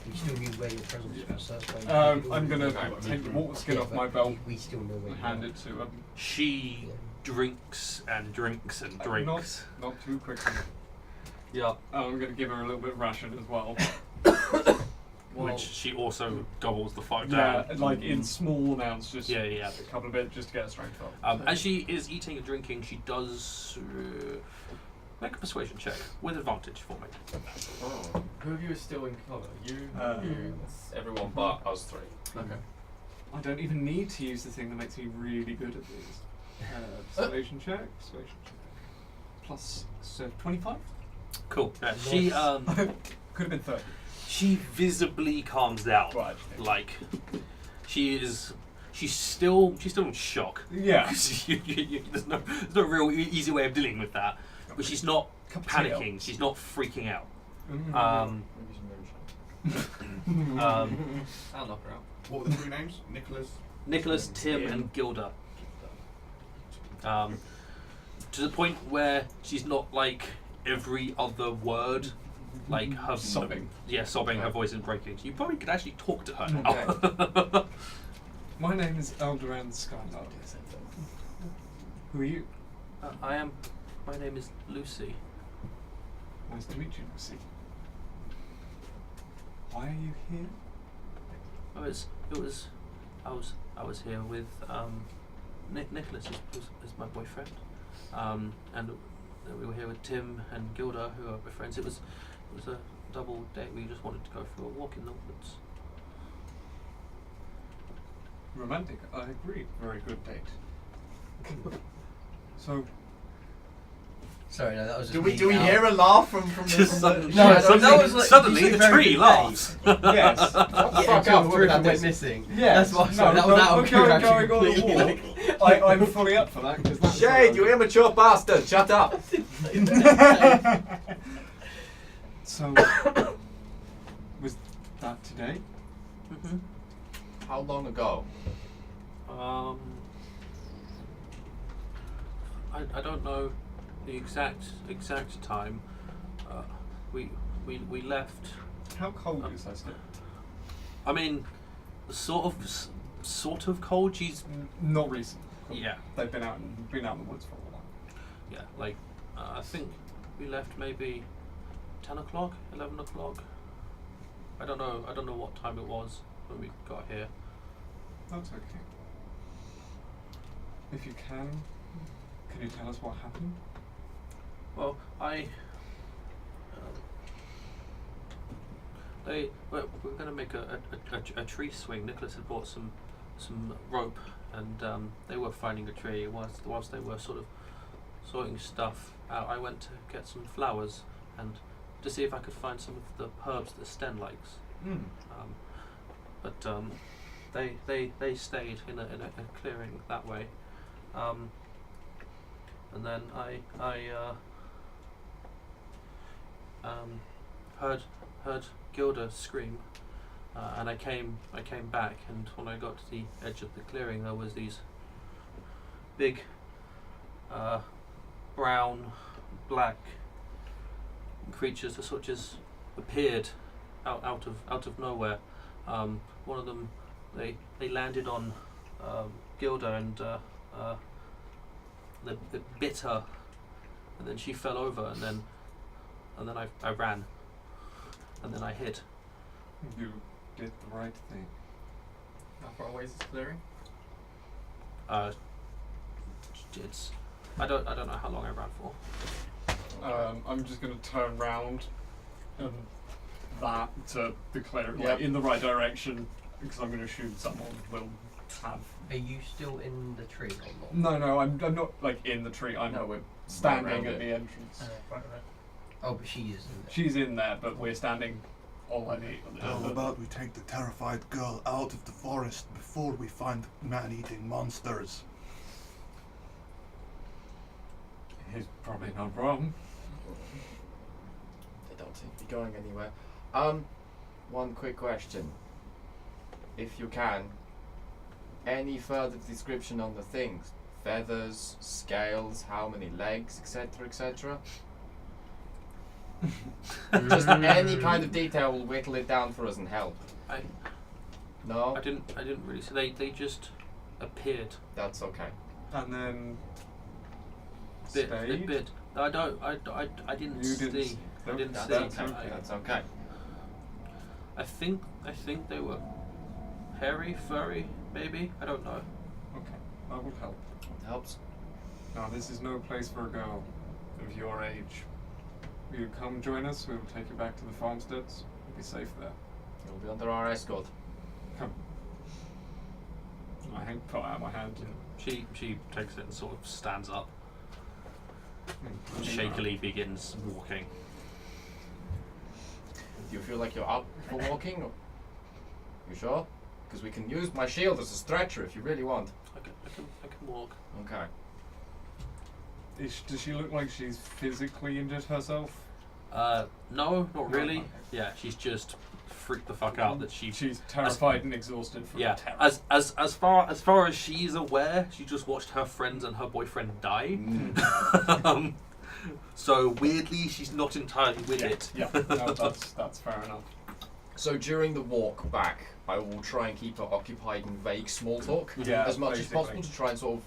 Speaker 9: You still knew where your presence was. So that's why
Speaker 2: I'm gonna take the water skin off my belt
Speaker 9: We still know where
Speaker 2: and
Speaker 9: you
Speaker 2: hand
Speaker 9: are.
Speaker 2: it to him.
Speaker 1: She drinks and drinks and drinks.
Speaker 2: Not too quickly.
Speaker 1: Yeah.
Speaker 2: I'm gonna give her a little bit of ration as well.
Speaker 1: Which she also doubles the fight
Speaker 2: Yeah,
Speaker 1: down.
Speaker 2: like in small amounts, just
Speaker 1: Yeah.
Speaker 2: a couple of bits just to get her strength up.
Speaker 1: As she is eating and drinking, she does make a persuasion check with advantage for me.
Speaker 7: Oh.
Speaker 8: Who of you is still in cover? You,
Speaker 2: You.
Speaker 7: Everyone but us three.
Speaker 8: Okay.
Speaker 2: I don't even need to use the thing that makes me really good at these. Persuasion check. Plus 25?
Speaker 1: Cool. Yeah, she
Speaker 2: Could have been 30.
Speaker 1: she visibly calms down.
Speaker 2: Right.
Speaker 1: Like she's still in shock.
Speaker 2: Yeah.
Speaker 1: There's no real easy way of dealing with that. But she's not
Speaker 2: Cup of
Speaker 1: panicking. She's not freaking out.
Speaker 8: I'll knock her out.
Speaker 10: What were the three names?
Speaker 1: Nicholas, Tim, and Gilda. To the point where she's not like every other word, like her
Speaker 2: Sobbing.
Speaker 1: Yeah, sobbing. Her
Speaker 7: Okay.
Speaker 1: voice is breaking. You probably could actually talk to her now.
Speaker 2: My name is Elderan Skylord. Who are you?
Speaker 1: My name is Lucy.
Speaker 2: Nice to meet you, Lucy. Why are you here?
Speaker 1: I was here with Nicholas is my boyfriend, and we were here with Tim and Gilda, who are my friends. It was a double date. We just wanted to go for a walk in the woods.
Speaker 2: Romantic, I agree. Very good date. So,
Speaker 9: Sorry, no, that was just
Speaker 7: Do
Speaker 9: me
Speaker 7: we
Speaker 9: now.
Speaker 7: hear a laugh from
Speaker 1: Just
Speaker 7: the
Speaker 1: suddenly,
Speaker 9: No,
Speaker 7: shadows?
Speaker 9: that
Speaker 1: suddenly,
Speaker 9: was like-
Speaker 1: suddenly
Speaker 9: you
Speaker 1: the
Speaker 9: said very
Speaker 1: tree
Speaker 9: good
Speaker 1: laughs.
Speaker 2: yes.
Speaker 7: Fuck
Speaker 9: Yeah,
Speaker 7: up,
Speaker 9: until
Speaker 7: what
Speaker 9: Three
Speaker 7: did I
Speaker 9: went
Speaker 7: miss?
Speaker 9: missing.
Speaker 2: Yes.
Speaker 9: That's what.
Speaker 2: No,
Speaker 9: Sorry, that was
Speaker 2: no,
Speaker 9: out of
Speaker 2: we're going
Speaker 9: curiosity.
Speaker 2: on a
Speaker 9: completely.
Speaker 2: walk. I'm fully up for that because that's
Speaker 7: Shade, you immature bastard! Shut up!
Speaker 2: So, was that today?
Speaker 1: Mhm.
Speaker 7: How long ago?
Speaker 1: I don't know the exact time. We left.
Speaker 2: How cold is that still?
Speaker 1: I mean, sort of cold. She's
Speaker 2: Not recent.
Speaker 1: yeah.
Speaker 2: They've been out in the woods for a while.
Speaker 1: Yeah, like I think we left maybe 10 o'clock, 11 o'clock. I don't know what time it was when we got here.
Speaker 2: That's okay. If you can you tell us what happened?
Speaker 1: Well, we were going to make a tree swing. Nicholas had bought some rope, and they were finding a tree. Whilst they were sort of sorting stuff out, I went to get some flowers and to see if I could find some of the herbs that Sten likes. But they stayed in a clearing that way. And then I heard Gilda scream, and I came back, and when I got to the edge of the clearing, there was these big brown, black creatures that sort of just appeared out of nowhere. One of them, they landed on Gilda, and they bit her, and then she fell over, and then I ran, and then I hid.
Speaker 2: You did the right thing.
Speaker 8: How far away is this clearing?
Speaker 1: It's I don't know how long I ran for.
Speaker 2: I'm just going to turn round and that to the clearing,
Speaker 7: Yep.
Speaker 2: like in the right direction, because I'm going to assume someone will have.
Speaker 9: Are you still in the tree or not?
Speaker 2: No, I'm not like in the tree. I'm
Speaker 7: No, we're
Speaker 2: standing
Speaker 7: around
Speaker 2: at
Speaker 7: it.
Speaker 2: the entrance.
Speaker 5: Right.
Speaker 9: Oh, but she is in there.
Speaker 2: She's in there, but we're standing already.
Speaker 6: How about we take the terrified girl out of the forest before we find man-eating monsters?
Speaker 2: He's probably not wrong.
Speaker 7: They don't seem to be going anywhere. One quick question. If you can, any further description on the things? Feathers, scales, how many legs, etc., etc.? Just any kind of detail will whittle it down for us and help.
Speaker 1: I
Speaker 7: No?
Speaker 1: didn't really see. They just appeared.
Speaker 7: That's okay.
Speaker 2: And then
Speaker 1: They
Speaker 2: stayed.
Speaker 1: bit. I didn't
Speaker 2: You
Speaker 1: see.
Speaker 2: didn't see.
Speaker 1: I didn't
Speaker 7: That's
Speaker 1: see.
Speaker 7: okay.
Speaker 2: okay.
Speaker 7: That's okay.
Speaker 1: I think they were hairy, furry, maybe. I don't know.
Speaker 2: Okay, that would help.
Speaker 7: Helps.
Speaker 2: Now, this is no place for a girl of your age. Will you come join us? We will take you back to the farmsteads. You'll be safe there.
Speaker 7: You'll be under our escort.
Speaker 2: Come. I put out my hand.
Speaker 1: She takes it and sort of stands up,
Speaker 2: and
Speaker 1: shakily begins walking.
Speaker 7: Do you feel like you're up for walking? Or you sure? Because we can use my shield as a stretcher if you really want.
Speaker 1: I can walk.
Speaker 7: Okay.
Speaker 2: Does she look like she's physically injured herself?
Speaker 1: No, not
Speaker 2: No,
Speaker 1: really.
Speaker 2: okay.
Speaker 1: Yeah, she's just freaked the fuck out that
Speaker 2: She's terrified and exhausted from
Speaker 1: yeah.
Speaker 2: terror.
Speaker 1: As far as she's aware, she just watched her friends and her boyfriend die. So weirdly, she's not entirely with
Speaker 2: Yeah,
Speaker 1: it.
Speaker 2: yeah. No, that's fair enough.
Speaker 7: So during the walk back, I will try and keep her occupied in vague small talk
Speaker 2: Yeah,
Speaker 7: as much as
Speaker 2: basically.
Speaker 7: possible to try and sort of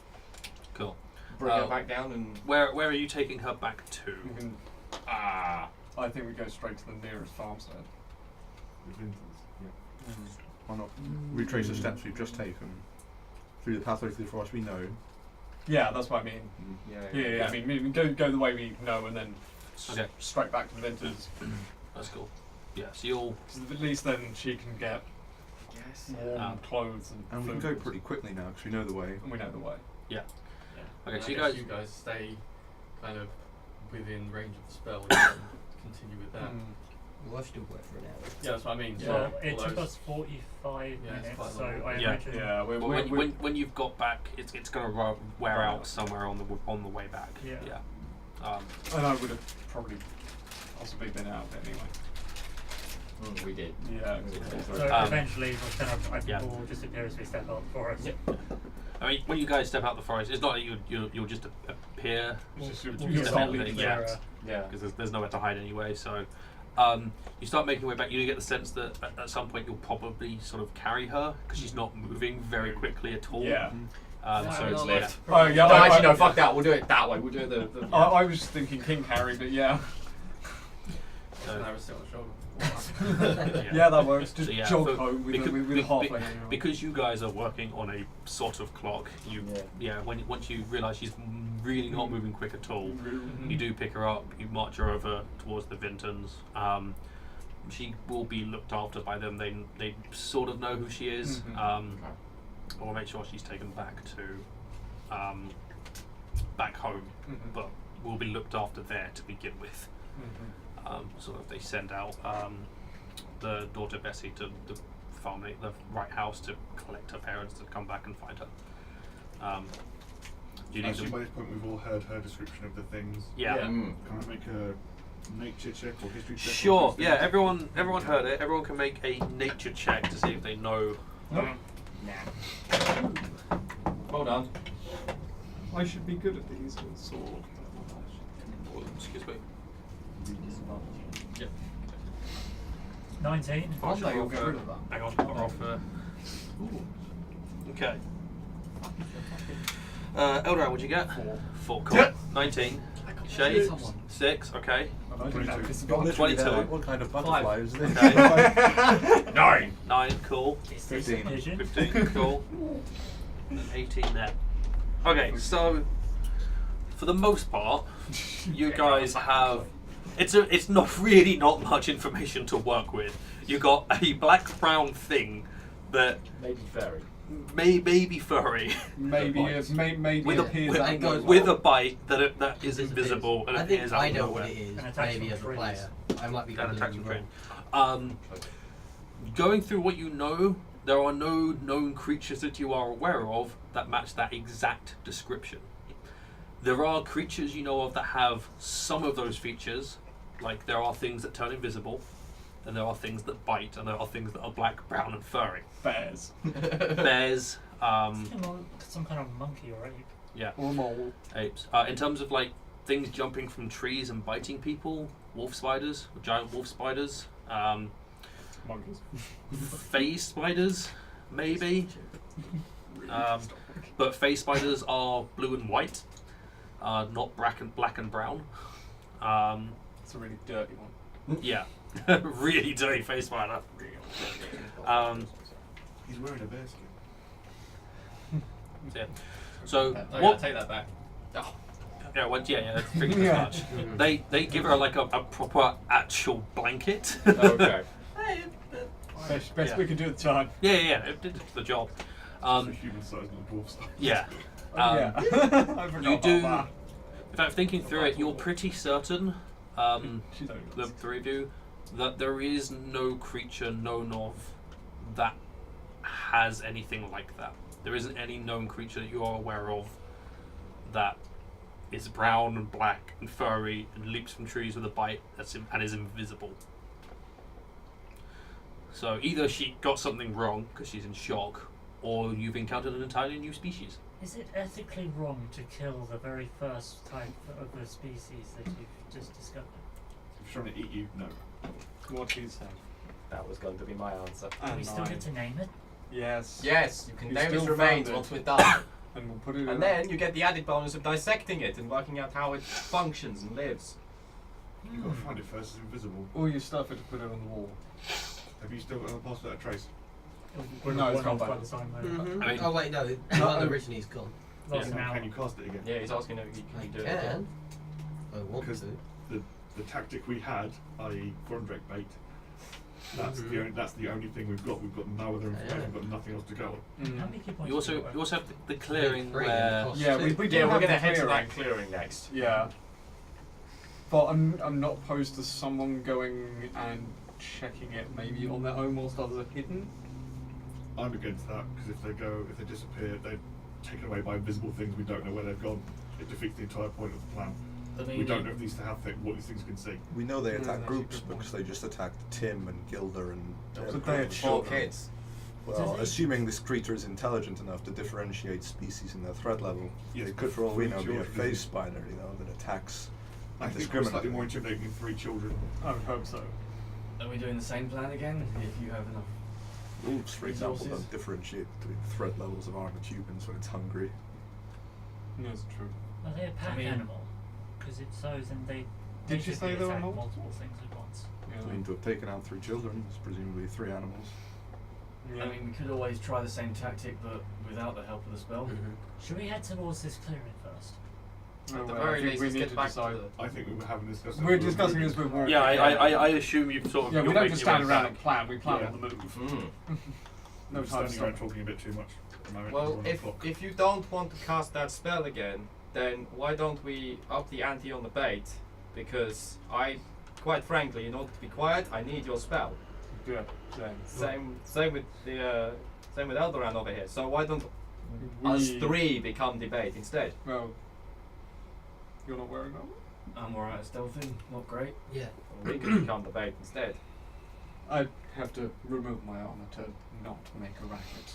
Speaker 1: Cool.
Speaker 7: bring her back down and.
Speaker 1: Where are you taking her back to?
Speaker 2: We can, I think we go straight to the nearest farmstead.
Speaker 10: The Vinters, yeah.
Speaker 6: Why not retrace the steps we've just taken through the pathway through the forest we know?
Speaker 2: Yeah, that's what I mean. Yeah. I mean, we go the way we know, and then
Speaker 1: Okay.
Speaker 2: straight back to the Vinters.
Speaker 1: That's cool. Yeah, so you'll.
Speaker 2: 'Cause at least then she can get
Speaker 8: Yes.
Speaker 2: warm clothes
Speaker 6: And we
Speaker 2: food.
Speaker 6: can go pretty quickly now because we know the way.
Speaker 2: And we know the way.
Speaker 8: Yeah.
Speaker 1: Okay,
Speaker 8: And
Speaker 1: so
Speaker 8: I
Speaker 1: you
Speaker 8: guess
Speaker 1: guys.
Speaker 8: you guys stay kind of within range of the spell and continue with that.
Speaker 9: Well, I've still worked for an hour.
Speaker 8: Yeah, that's what I mean.
Speaker 5: So
Speaker 8: So
Speaker 5: it
Speaker 8: all
Speaker 5: took
Speaker 8: those-
Speaker 5: us 45
Speaker 8: Yeah, it's
Speaker 5: minutes,
Speaker 8: quite
Speaker 5: so
Speaker 8: long.
Speaker 5: I
Speaker 1: Yeah.
Speaker 5: imagine.
Speaker 2: Yeah,
Speaker 1: Well, when you've got back, it's going to wear out somewhere on the way back.
Speaker 5: Yeah.
Speaker 2: and I would have probably possibly been out anyway.
Speaker 7: We did.
Speaker 2: Yeah.
Speaker 5: So
Speaker 1: Um,
Speaker 5: eventually, we'll kind of,
Speaker 1: yeah.
Speaker 5: will just appear as we step out for us.
Speaker 1: I mean, when you guys step out the forest, it's not that you'll just appear.
Speaker 2: It's just
Speaker 5: We'll
Speaker 2: you
Speaker 5: just
Speaker 2: start
Speaker 5: leave
Speaker 2: leaving.
Speaker 1: yeah.
Speaker 5: there,
Speaker 7: Yeah.
Speaker 1: Because there's nowhere to hide anyway. So you start making your way back. You get the sense that at some point you'll probably sort of carry her because she's not moving very quickly at all.
Speaker 2: Yeah.
Speaker 1: So it's
Speaker 8: Yeah.
Speaker 1: left.
Speaker 2: Oh yeah.
Speaker 7: No, actually, no. Fuck that. We'll do it that way. We'll do it the
Speaker 2: I was just thinking King Harry, but yeah.
Speaker 8: And I was still on the shoulder.
Speaker 2: Yeah, that works. Just
Speaker 1: So, yeah,
Speaker 2: jog
Speaker 1: so
Speaker 2: home with
Speaker 1: becau-
Speaker 2: with
Speaker 1: be-
Speaker 2: a halfling.
Speaker 1: be-
Speaker 2: anyway.
Speaker 1: Because you guys are working on a sort of clock, once you realise she's really not moving quick at all, you do pick her up, you march her over towards the Vintons. She will be looked after by them. They sort of know who she is. We'll make sure she's taken back to back home, but will be looked after there to begin with. Sort of they send out the daughter Bessie to the family, the right house, to collect her parents to come back and find her. Do you need
Speaker 10: Actually,
Speaker 1: them?
Speaker 10: by this point, we've all heard her description of the things.
Speaker 1: Yeah.
Speaker 7: Mm.
Speaker 10: Can I make a nature check or history check?
Speaker 1: Sure. Yeah. Everyone heard it. Everyone can make a nature check to see if they know.
Speaker 7: Well done.
Speaker 2: I should be good at these with sword.
Speaker 1: Excuse me.
Speaker 5: 19.
Speaker 3: One day you'll get rid of that.
Speaker 1: Hang on. I'll roll for. Okay. Elderan, what'd you get? 4. Cool. 19. Shay? 6. Okay. 22.
Speaker 6: What kind of butterfly is this?
Speaker 1: Okay.
Speaker 7: 9.
Speaker 1: 9. Cool.
Speaker 5: Is this a
Speaker 6: 15.
Speaker 5: pigeon?
Speaker 1: 15. Cool. And 18 there. Okay. So, for the most part, you guys have. It's not really not much information to work with. You got a black-brown thing that
Speaker 7: Maybe fairy.
Speaker 1: may be furry.
Speaker 2: Maybe maybe
Speaker 1: With a-
Speaker 2: appears
Speaker 1: with-
Speaker 2: out of nowhere.
Speaker 1: with a bite that is
Speaker 9: Disappears.
Speaker 1: invisible and
Speaker 9: I think
Speaker 1: appears out
Speaker 9: I
Speaker 1: of
Speaker 9: know
Speaker 1: nowhere.
Speaker 9: what it is.
Speaker 5: And attacks
Speaker 9: Maybe
Speaker 5: from
Speaker 9: as a
Speaker 5: trees.
Speaker 9: player, I might be
Speaker 1: And
Speaker 9: completely
Speaker 1: attacks
Speaker 9: wrong.
Speaker 1: Going through what you know, there are no known creatures that you are aware of that match that exact description. There are creatures you know of that have some of those features, like there are things that turn invisible, and there are things that bite, and there are things that are black, brown, and furry.
Speaker 2: Bears
Speaker 1: Bears,
Speaker 5: Some kind of monkey or ape.
Speaker 1: yeah,
Speaker 2: or mole.
Speaker 1: apes. In terms of like things jumping from trees and biting people, wolf spiders, giant wolf spiders,
Speaker 2: Monkeys.
Speaker 1: phase spiders, maybe. But phase spiders are blue and white, not black and brown.
Speaker 2: It's a really dirty one.
Speaker 1: Yeah, really dirty phase spider.
Speaker 10: He's wearing a bear skin.
Speaker 1: Yeah. So
Speaker 8: Oh, yeah,
Speaker 1: what?
Speaker 8: take that back.
Speaker 1: Yeah, that's pretty much. They give her like a proper actual blanket.
Speaker 7: Okay.
Speaker 2: Best
Speaker 1: Yeah.
Speaker 2: we can do at the time.
Speaker 1: Yeah, it did the job.
Speaker 10: It's a human size, not a dwarf size.
Speaker 1: Yeah.
Speaker 2: Yeah. I forgot
Speaker 1: You do.
Speaker 2: about
Speaker 1: In fact, thinking through it, you're pretty certain,
Speaker 2: that. She's
Speaker 1: the three of you, that there is no creature known of that has anything like that. There isn't any known creature that you are aware of that is brown and black and furry and leaps from trees with a bite and is invisible. So either she got something wrong because she's in shock, or you've encountered an entirely new species.
Speaker 5: Is it ethically wrong to kill the very first type of a species that you've just discovered?
Speaker 10: If you're trying to eat you, no.
Speaker 2: What do you say?
Speaker 7: That was going to be my answer.
Speaker 5: Do
Speaker 2: And
Speaker 5: we still get to name it?
Speaker 2: Yes.
Speaker 7: Yes, you can
Speaker 2: You
Speaker 7: name
Speaker 2: still
Speaker 7: its remains
Speaker 2: found it.
Speaker 7: once we're done.
Speaker 2: And we'll put it in.
Speaker 7: And then you get the added bonus of dissecting it and working out how it functions and lives.
Speaker 10: You've got to find it first, it's invisible.
Speaker 2: All your stuff, it to put it on the wall.
Speaker 10: Have you still got a pass without a trace?
Speaker 5: We're
Speaker 2: No,
Speaker 5: not
Speaker 2: it's
Speaker 5: one
Speaker 2: gone
Speaker 5: by
Speaker 2: back.
Speaker 5: the time we're
Speaker 9: Mhm.
Speaker 1: I mean-
Speaker 9: Oh wait, no, the one originally is gone.
Speaker 5: lost
Speaker 1: Yeah.
Speaker 5: an hour.
Speaker 10: Can you cast it again?
Speaker 7: Yeah, he's asking if you
Speaker 9: I
Speaker 7: can do it.
Speaker 9: can. I want
Speaker 10: Because
Speaker 9: to.
Speaker 10: The tactic we had, i.e. Throndraek bait, that's the only thing we've got. We've got no other information, we've got nothing else to go on.
Speaker 5: How many key points
Speaker 1: You also
Speaker 5: do we
Speaker 1: have the clearing
Speaker 9: Three,
Speaker 1: where
Speaker 9: cost
Speaker 2: Yeah,
Speaker 9: two.
Speaker 2: we do
Speaker 7: Yeah, we're
Speaker 2: have
Speaker 7: gonna
Speaker 2: the
Speaker 7: head to
Speaker 2: clearing.
Speaker 7: that clearing next.
Speaker 2: Yeah. But I'm not opposed to someone going and checking it maybe on their own whilst others are hidden.
Speaker 10: I'm against that because if they disappear, they're taken away by invisible things. We don't know where they've gone. It defeats the entire point of the plan.
Speaker 8: I mean,
Speaker 10: We don't know if these what these things can see.
Speaker 6: We know they
Speaker 2: Mm,
Speaker 6: attack
Speaker 2: that's
Speaker 6: groups
Speaker 2: a good
Speaker 6: because they just attacked Tim and Gilder and.
Speaker 2: So
Speaker 6: and
Speaker 2: they had
Speaker 6: Kruthic.
Speaker 7: Four
Speaker 2: children.
Speaker 7: kids.
Speaker 6: Well,
Speaker 5: Does it-
Speaker 6: assuming this creature is intelligent enough to differentiate species in their threat level,
Speaker 10: Yes,
Speaker 6: it could, for all we
Speaker 10: three
Speaker 6: know, be a
Speaker 10: children,
Speaker 6: phase
Speaker 10: isn't it?
Speaker 6: spider, that attacks
Speaker 10: I think we're slightly
Speaker 6: indiscriminately.
Speaker 10: more intimidating than 3 children.
Speaker 2: I would hope so.
Speaker 8: Are we doing the same plan again? If you have enough.
Speaker 6: Wolves, for example,
Speaker 8: Resources.
Speaker 6: don't differentiate between threat levels of armored humans when it's hungry.
Speaker 2: That's true.
Speaker 5: Are they a pack
Speaker 8: mean-
Speaker 5: animal? Because if so, then they
Speaker 2: Did you say
Speaker 5: basically
Speaker 2: they were
Speaker 5: attack
Speaker 2: multiple?
Speaker 5: multiple things at once.
Speaker 2: Yeah.
Speaker 6: I mean, to have taken out 3 children is presumably 3 animals.
Speaker 2: Yeah.
Speaker 8: I mean, we could always try the same tactic, but without the help of the spell.
Speaker 5: Should we head towards this clearing first?
Speaker 2: No,
Speaker 7: At the
Speaker 2: well, I
Speaker 7: very
Speaker 2: think
Speaker 7: least,
Speaker 2: we
Speaker 7: let's
Speaker 2: need
Speaker 7: get
Speaker 2: to
Speaker 7: back
Speaker 2: decide.
Speaker 7: to the...
Speaker 10: I think we were having this discussion.
Speaker 2: We're discussing as we're walking.
Speaker 1: Yeah, I assume you've sort of.
Speaker 2: Yeah, we
Speaker 1: you're
Speaker 2: don't
Speaker 1: making
Speaker 2: just
Speaker 1: your way
Speaker 2: stand around
Speaker 1: back.
Speaker 2: and plan. We plan
Speaker 10: Yeah.
Speaker 2: on the move.
Speaker 7: Mm.
Speaker 2: No
Speaker 10: We're
Speaker 2: time to
Speaker 10: standing around
Speaker 2: stop.
Speaker 10: talking a bit too much. at the moment.
Speaker 7: Well,
Speaker 10: We're on
Speaker 7: if
Speaker 10: the clock.
Speaker 7: if you don't want to cast that spell again, then why don't we up the ante on the bait? Because quite frankly, in order to be quiet, I need your spell.
Speaker 2: Yeah.
Speaker 7: Same with Elderan over here. So why don't us 3 become the bait instead?
Speaker 2: Well, you're not wearing armor?
Speaker 8: I'm alright at stealthing, not great.
Speaker 9: Yeah.
Speaker 7: We could become the bait instead.
Speaker 2: I'd have to remove my armor to not make a racket.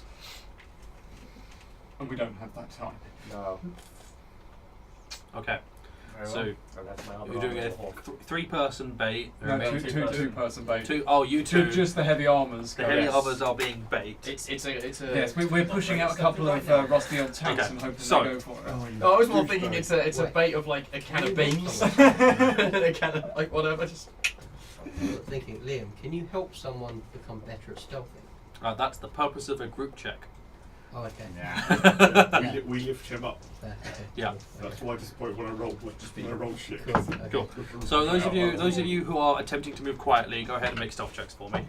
Speaker 2: And we don't have that time.
Speaker 7: No.
Speaker 1: Okay,
Speaker 8: Very
Speaker 1: so
Speaker 7: And that's my other
Speaker 1: we're doing
Speaker 7: armor
Speaker 1: a
Speaker 7: as a hawk.
Speaker 1: 3-person bait.
Speaker 2: No,
Speaker 7: Maybe
Speaker 2: two person bait.
Speaker 1: You two.
Speaker 2: Just the heavy armors.
Speaker 1: The
Speaker 2: go.
Speaker 1: heavy
Speaker 7: Yes.
Speaker 1: others are being bait.
Speaker 7: It's a
Speaker 2: Yes, we're pushing out a couple of rusty old tanks
Speaker 1: Okay,
Speaker 2: and hoping
Speaker 1: so-
Speaker 2: they go for it.
Speaker 7: No, I was more thinking it's a
Speaker 9: Wait.
Speaker 7: bait of like a can of
Speaker 9: Can you
Speaker 7: beans.
Speaker 9: make
Speaker 7: A can of like whatever, just
Speaker 9: I'm thinking, Liam, can you help someone become better at stealthing?
Speaker 1: That's the purpose of a group check.
Speaker 9: Oh, okay.
Speaker 10: Yeah. we lift him up.
Speaker 9: Fair, okay.
Speaker 1: Yeah.
Speaker 9: Cool.
Speaker 10: That's why I disappoint when I roll, when I roll shit.
Speaker 9: Cool. Okay.
Speaker 1: Cool. So those of you who are attempting to move quietly, go ahead and make stealth checks for me.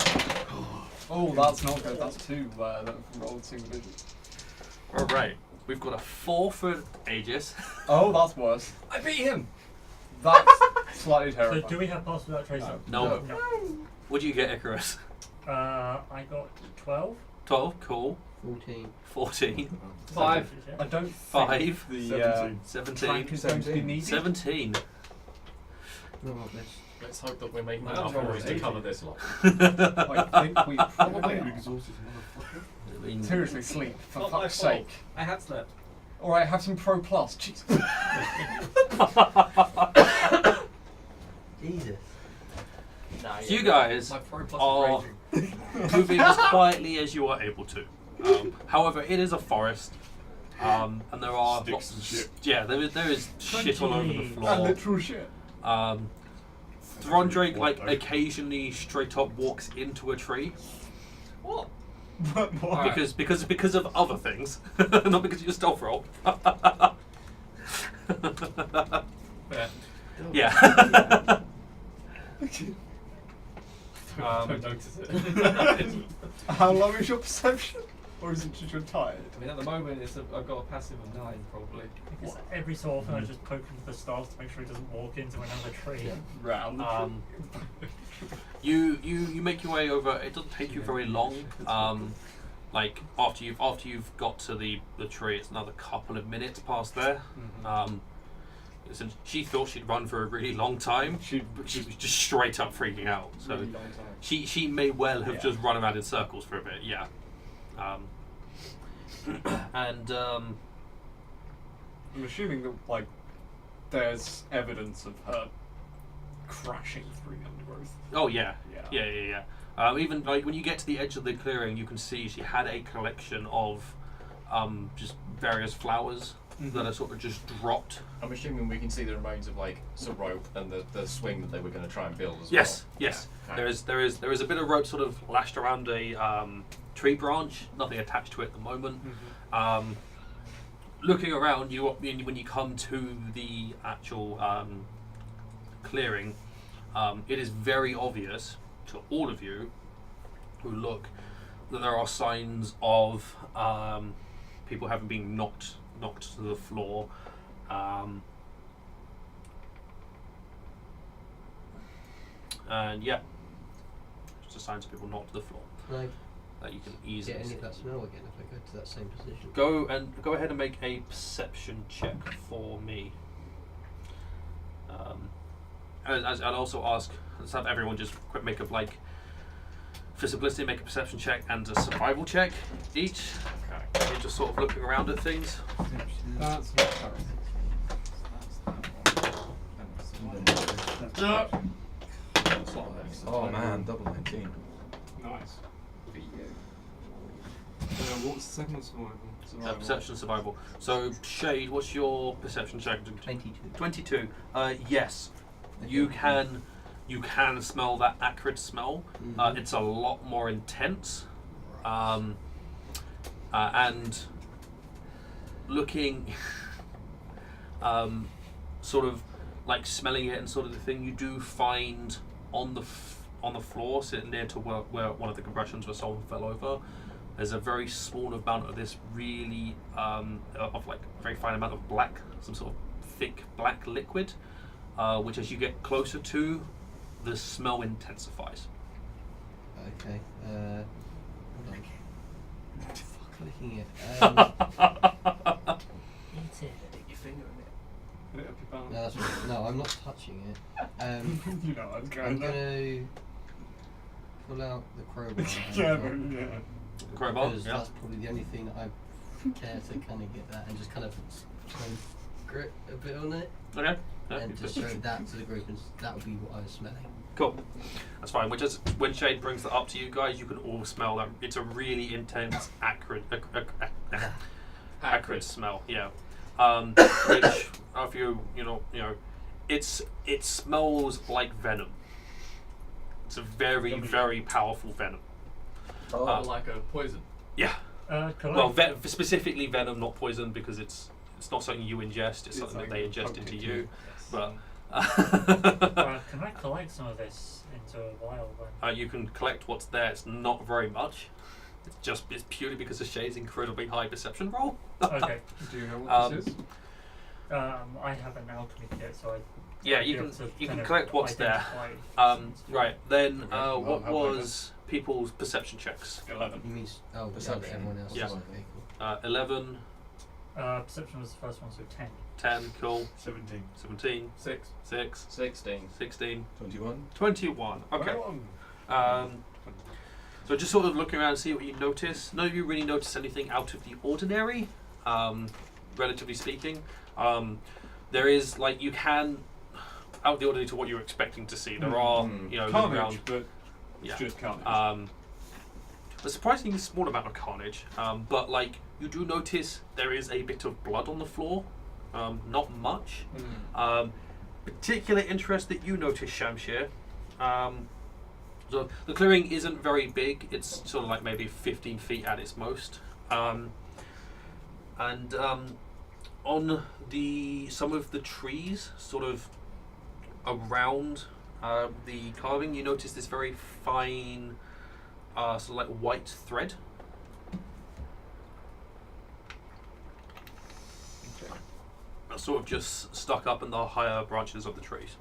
Speaker 2: Oh, that's not good. That's 2 that have rolled single digits.
Speaker 1: All right. We've got a 4 for Aegis.
Speaker 2: Oh, that's worse.
Speaker 8: I beat him!
Speaker 2: That's slightly
Speaker 5: So
Speaker 2: terrifying.
Speaker 5: do we have pass without tracer?
Speaker 1: No.
Speaker 5: No.
Speaker 1: What do you get, Icarus?
Speaker 5: I got 12.
Speaker 1: 12. Cool.
Speaker 9: 14.
Speaker 1: 14.
Speaker 7: 5.
Speaker 2: I don't
Speaker 1: 5.
Speaker 2: think the
Speaker 10: 17.
Speaker 1: 17.
Speaker 2: track is going to be needed.
Speaker 1: 17.
Speaker 9: No, bless.
Speaker 7: Let's hope that we're making
Speaker 8: Well,
Speaker 7: enough
Speaker 8: that's
Speaker 7: noise to
Speaker 8: 80.
Speaker 7: cover this lot.
Speaker 2: I think we probably
Speaker 10: You
Speaker 2: are.
Speaker 10: exhausted motherfucker.
Speaker 1: I mean,
Speaker 2: Seriously, sleep, for
Speaker 8: Not my
Speaker 2: fuck's
Speaker 8: fault.
Speaker 2: sake.
Speaker 8: I have slept.
Speaker 2: Alright, have some Pro Plus. Jesus.
Speaker 9: Jesus.
Speaker 7: Nah,
Speaker 1: you guys
Speaker 7: my pro plus
Speaker 1: are
Speaker 7: is raging.
Speaker 1: moving as quietly as you are able to. However, it is a forest, and there are
Speaker 10: Sticks
Speaker 1: lots
Speaker 10: and
Speaker 1: of
Speaker 10: shit.
Speaker 1: yeah, there is shit all over the
Speaker 5: Crunchy.
Speaker 1: floor.
Speaker 2: Literal shit.
Speaker 1: Throndraek like
Speaker 10: What, though?
Speaker 1: occasionally straight up walks into a tree
Speaker 7: What?
Speaker 2: Why?
Speaker 1: because of other things, not because of your stealth roll.
Speaker 8: Yeah.
Speaker 1: Yeah.
Speaker 8: Don't notice it.
Speaker 2: How long is your perception? Or is it just you're tired?
Speaker 8: I mean, at the moment, I've got a passive of 9, probably.
Speaker 5: Because every so often I just poke into the stars to make sure he doesn't walk into another tree.
Speaker 2: Round the
Speaker 1: You make your way over. It doesn't take you very long. Like after you've got to the tree, it's another couple of minutes past there. Listen, she thought she'd run for a really long time. She was just straight up freaking out. So
Speaker 8: Really long time.
Speaker 1: she may well have
Speaker 2: Yeah.
Speaker 1: just run around in circles for a bit. Yeah.
Speaker 2: I'm assuming that like there's evidence of her crashing through the undergrowth.
Speaker 1: Oh yeah,
Speaker 2: Yeah.
Speaker 1: yeah. Even like when you get to the edge of the clearing, you can see she had a collection of just various flowers that are sort of just dropped.
Speaker 7: I'm assuming we can see the remains of like some rope and the swing that they were going to try and build as
Speaker 1: Yes,
Speaker 7: well.
Speaker 1: yes.
Speaker 7: Yeah.
Speaker 1: There is a bit of rope sort of lashed around a tree branch. Nothing attached to it at the moment. Looking around, when you come to the actual clearing, it is very obvious to all of you who look that there are signs of people having been knocked to the floor. And yeah, just signs of people knocked to the floor
Speaker 9: Can I
Speaker 1: that you can easily
Speaker 9: get any
Speaker 1: see.
Speaker 9: of that smell again if I go to that same position?
Speaker 1: Go ahead and make a perception check for me. And I'd also ask, let's have everyone just quick make up like for simplicity, make a perception check and a survival check each.
Speaker 7: Okay.
Speaker 1: You're just sort of looking around at things.
Speaker 2: That's not correct.
Speaker 6: Oh man, double 19.
Speaker 2: Nice. What was the second one? Survival.
Speaker 1: Perception and survival. So Shade, what's your perception check?
Speaker 9: 22.
Speaker 1: 22. Yes, you can smell that acrid smell. It's a lot more intense, and looking, sort of like smelling it and sort of the thing. You do find on the floor, sitting near to where one of the compressions where someone fell over. There's a very small amount of this really, of like a very fine amount of black, some sort of thick black liquid, which as you get closer to, the smell intensifies.
Speaker 9: Okay. Hold on. Fuck, looking at
Speaker 5: Eat it.
Speaker 7: Stick your finger in it.
Speaker 2: Put it up your bum.
Speaker 9: no, no, I'm not touching it.
Speaker 2: You know what's
Speaker 9: I'm
Speaker 2: going on.
Speaker 9: gonna pull out the crowbar.
Speaker 2: Yeah.
Speaker 1: Crowbar,
Speaker 9: Because
Speaker 1: yeah.
Speaker 9: that's probably the only thing that I care to kind of get that and just kind of try and grip a bit on it
Speaker 1: Okay. Yeah,
Speaker 9: and just show that to the group, and that would be what I was smelling.
Speaker 1: Cool. That's fine. Which is when Shade brings that up to you guys, you can all smell that. It's a really intense acrid smell. Yeah. Which if you know, it smells like venom. It's a very very powerful venom.
Speaker 7: Like a poison.
Speaker 1: Yeah.
Speaker 5: Can
Speaker 1: Well,
Speaker 5: I,
Speaker 1: specifically venom, not poison, because it's not something you ingest. It's something
Speaker 2: like
Speaker 1: that they
Speaker 2: a
Speaker 1: ingest
Speaker 2: poke
Speaker 1: into
Speaker 2: into
Speaker 1: you.
Speaker 2: you.
Speaker 1: But
Speaker 5: can I collect some of this into a vial then?
Speaker 1: you can collect what's there. It's not very much. It's purely because of Shade's incredibly high perception roll.
Speaker 5: Okay.
Speaker 2: Do you know what this is?
Speaker 5: I have an alchemy kit, so I.
Speaker 1: Yeah,
Speaker 5: I'd
Speaker 1: you
Speaker 5: be
Speaker 1: can
Speaker 5: able to
Speaker 1: you
Speaker 5: kind
Speaker 1: can
Speaker 5: of
Speaker 1: collect what's there.
Speaker 5: identify
Speaker 1: Right then,
Speaker 2: Okay, well,
Speaker 1: what
Speaker 2: how about
Speaker 1: was people's perception checks?
Speaker 2: 11.
Speaker 9: You mean
Speaker 6: Perception.
Speaker 9: everyone else?
Speaker 1: Yeah.
Speaker 9: Okay, cool.
Speaker 1: 11,
Speaker 5: perception was the first one, so 10.
Speaker 1: 10, cool.
Speaker 10: 17.
Speaker 1: 17,
Speaker 2: 6.
Speaker 1: 6,
Speaker 7: 16.
Speaker 1: 16,
Speaker 6: 21.
Speaker 1: 21. Okay. So just sort of looking around and see what you notice. None of you really notice anything out of the ordinary, relatively speaking. There is like you can out of the ordinary to what you're expecting to see. There are looking
Speaker 2: Carnage,
Speaker 1: around.
Speaker 2: but it's
Speaker 1: Yeah.
Speaker 2: just carnage.
Speaker 1: A surprisingly small amount of carnage, but like you do notice there is a bit of blood on the floor, not much. Particular interest that you notice, Shamshir. So the clearing isn't very big. It's sort of like maybe 15 feet at its most, and on some of the trees, sort of around the carving, you notice this very fine, sort of like white thread. That's sort of just stuck up in the higher branches of the trees.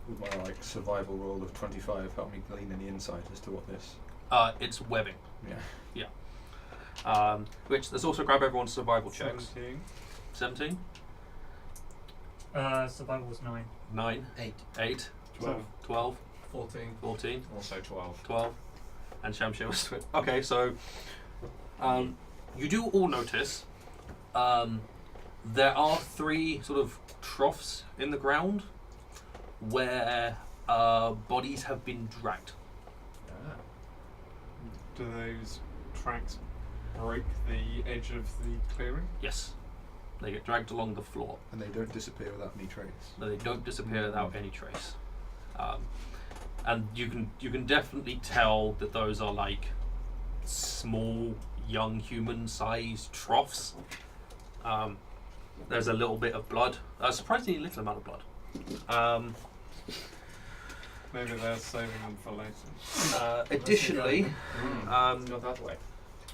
Speaker 6: With my survival roll of 25, help me glean any insight as to what this.
Speaker 1: It's webbing.
Speaker 6: Yeah.
Speaker 1: Which let's also grab everyone's survival checks.
Speaker 2: 17.
Speaker 1: 17,
Speaker 5: Survival was 9.
Speaker 1: 9,
Speaker 9: 8.
Speaker 1: 8,
Speaker 2: 12.
Speaker 1: 12,
Speaker 7: 14.
Speaker 1: 14,
Speaker 7: Also 12.
Speaker 1: 12, and Shamshir was okay. So you do all notice There are 3 sort of troughs in the ground where bodies have been dragged.
Speaker 7: Ah.
Speaker 2: Do those tracks break the edge of the clearing?
Speaker 1: Yes, they get dragged along the floor.
Speaker 6: And they don't disappear without any trace.
Speaker 1: No, they don't disappear without any trace. And you can definitely tell that those are like small, young human-sized troughs. There's a little bit of blood, a surprisingly little amount of blood.
Speaker 2: Maybe they're saving them for later.
Speaker 1: Additionally,
Speaker 7: Go that way.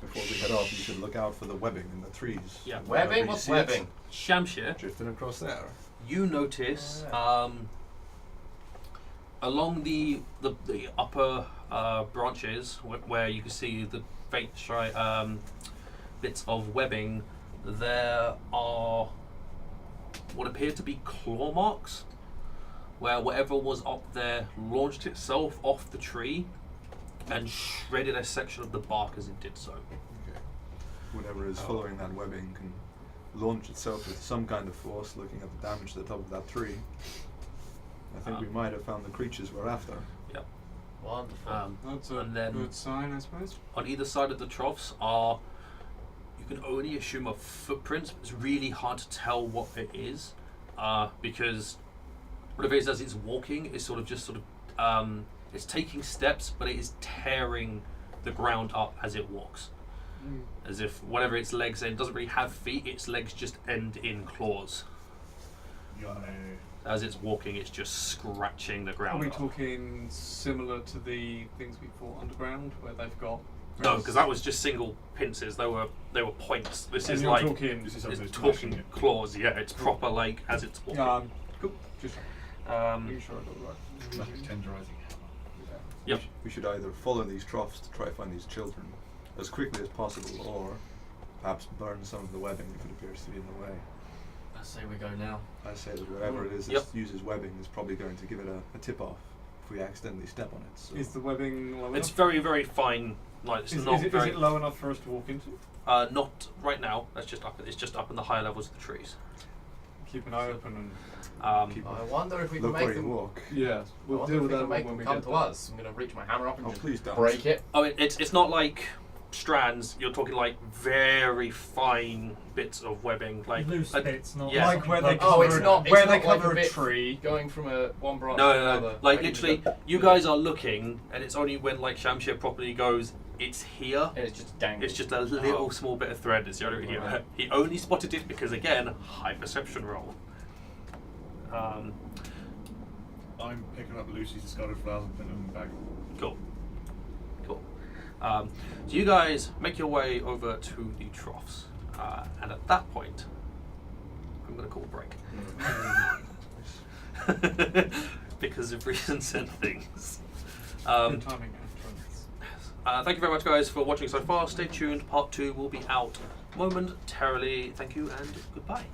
Speaker 6: Before we head off, you should look out for the webbing in the trees.
Speaker 1: Yeah.
Speaker 6: Wherever
Speaker 7: Webbing?
Speaker 6: you
Speaker 7: What's
Speaker 6: see it,
Speaker 7: webbing?
Speaker 1: Shamshir,
Speaker 6: drifting across there.
Speaker 1: you notice along the upper branches where you can see the faint bits of webbing, there are what appear to be claw marks, where whatever was up there launched itself off the tree and shredded a section of the bark as it did so.
Speaker 6: Okay. Whatever is following that webbing can launch itself with some kind of force, looking at the damage to the top of that tree. I think we might have found the creatures we're after.
Speaker 1: Yep.
Speaker 7: Wonderful.
Speaker 2: That's a
Speaker 1: and then
Speaker 2: good sign, I suppose.
Speaker 1: on either side of the troughs are, you can only assume, a footprint. It's really hard to tell what it is, because whatever it is as it's walking is it's taking steps, but it is tearing the ground up as it walks. As if whatever its legs end doesn't really have feet, its legs just end in claws. As it's walking, it's just scratching the
Speaker 2: Are
Speaker 1: ground
Speaker 2: we
Speaker 1: up.
Speaker 2: talking similar to the things we fought underground, where they've got?
Speaker 1: No, because that was just single pincers. They were points. This
Speaker 2: And
Speaker 1: is
Speaker 2: you're
Speaker 1: like
Speaker 2: talking.
Speaker 10: This is
Speaker 1: it's
Speaker 10: something that's
Speaker 1: talking
Speaker 10: smashing it.
Speaker 1: claws. Yeah, it's proper like as it's walking.
Speaker 2: Cool. Just
Speaker 1: Um,
Speaker 2: making sure I got it right.
Speaker 10: Like a tenderizing hammer.
Speaker 1: Yep.
Speaker 6: We should either follow these troughs to try to find these children as quickly as possible, or perhaps burn some of the webbing if it appears to be in the way.
Speaker 8: I say we go now.
Speaker 6: I say that whatever it is
Speaker 1: Yep.
Speaker 6: that uses webbing is probably going to give it a tip-off if we accidentally step on it. So
Speaker 2: Is the webbing low
Speaker 1: it's
Speaker 2: enough?
Speaker 1: very, very fine. Like it's not
Speaker 2: Is it
Speaker 1: very.
Speaker 2: low enough for us to walk into?
Speaker 1: Not right now. That's just up. It's just up in the higher levels of the trees.
Speaker 2: Keep an eye open and.
Speaker 6: keep
Speaker 7: I wonder if we can
Speaker 6: look
Speaker 7: make
Speaker 6: where you
Speaker 7: them.
Speaker 6: walk.
Speaker 2: Yeah,
Speaker 7: I
Speaker 2: we'll
Speaker 7: wonder
Speaker 2: deal
Speaker 7: if
Speaker 2: with
Speaker 7: we
Speaker 2: that
Speaker 7: can make
Speaker 2: when
Speaker 7: them
Speaker 2: we
Speaker 7: come
Speaker 2: get
Speaker 7: to
Speaker 2: there.
Speaker 7: us. I'm gonna reach my hammer up and
Speaker 6: Oh,
Speaker 7: just
Speaker 6: please don't.
Speaker 7: break it.
Speaker 1: Oh, it's not like strands. You're talking like very fine bits of webbing, like
Speaker 5: Loose
Speaker 1: a-
Speaker 5: bits, not
Speaker 1: yeah.
Speaker 2: Like where they
Speaker 7: Oh,
Speaker 2: cover,
Speaker 7: it's not. It's
Speaker 2: where
Speaker 7: not
Speaker 2: they
Speaker 7: like
Speaker 2: cover
Speaker 7: a
Speaker 2: a
Speaker 7: bit
Speaker 2: tree.
Speaker 7: going from one branch
Speaker 1: No,
Speaker 7: to
Speaker 1: no,
Speaker 7: another.
Speaker 1: no. Like
Speaker 7: Breaking
Speaker 1: literally,
Speaker 7: the-
Speaker 1: you guys are looking, and it's only when like Shamshir properly goes, it's here.
Speaker 7: And it's just dangling.
Speaker 1: It's just a little small bit of thread. It's the only here.
Speaker 7: Right.
Speaker 1: He only spotted it because again, high perception roll.
Speaker 10: I'm picking up Lucy's discarded flowers and putting them in the bag.
Speaker 1: Cool. Cool. So you guys make your way over to the troughs, and at that point, I'm going to call a break because of reasons and things.
Speaker 2: Good timing.
Speaker 1: Thank you very much, guys, for watching so far. Stay tuned. Part 2 will be out momentarily. Thank you and goodbye.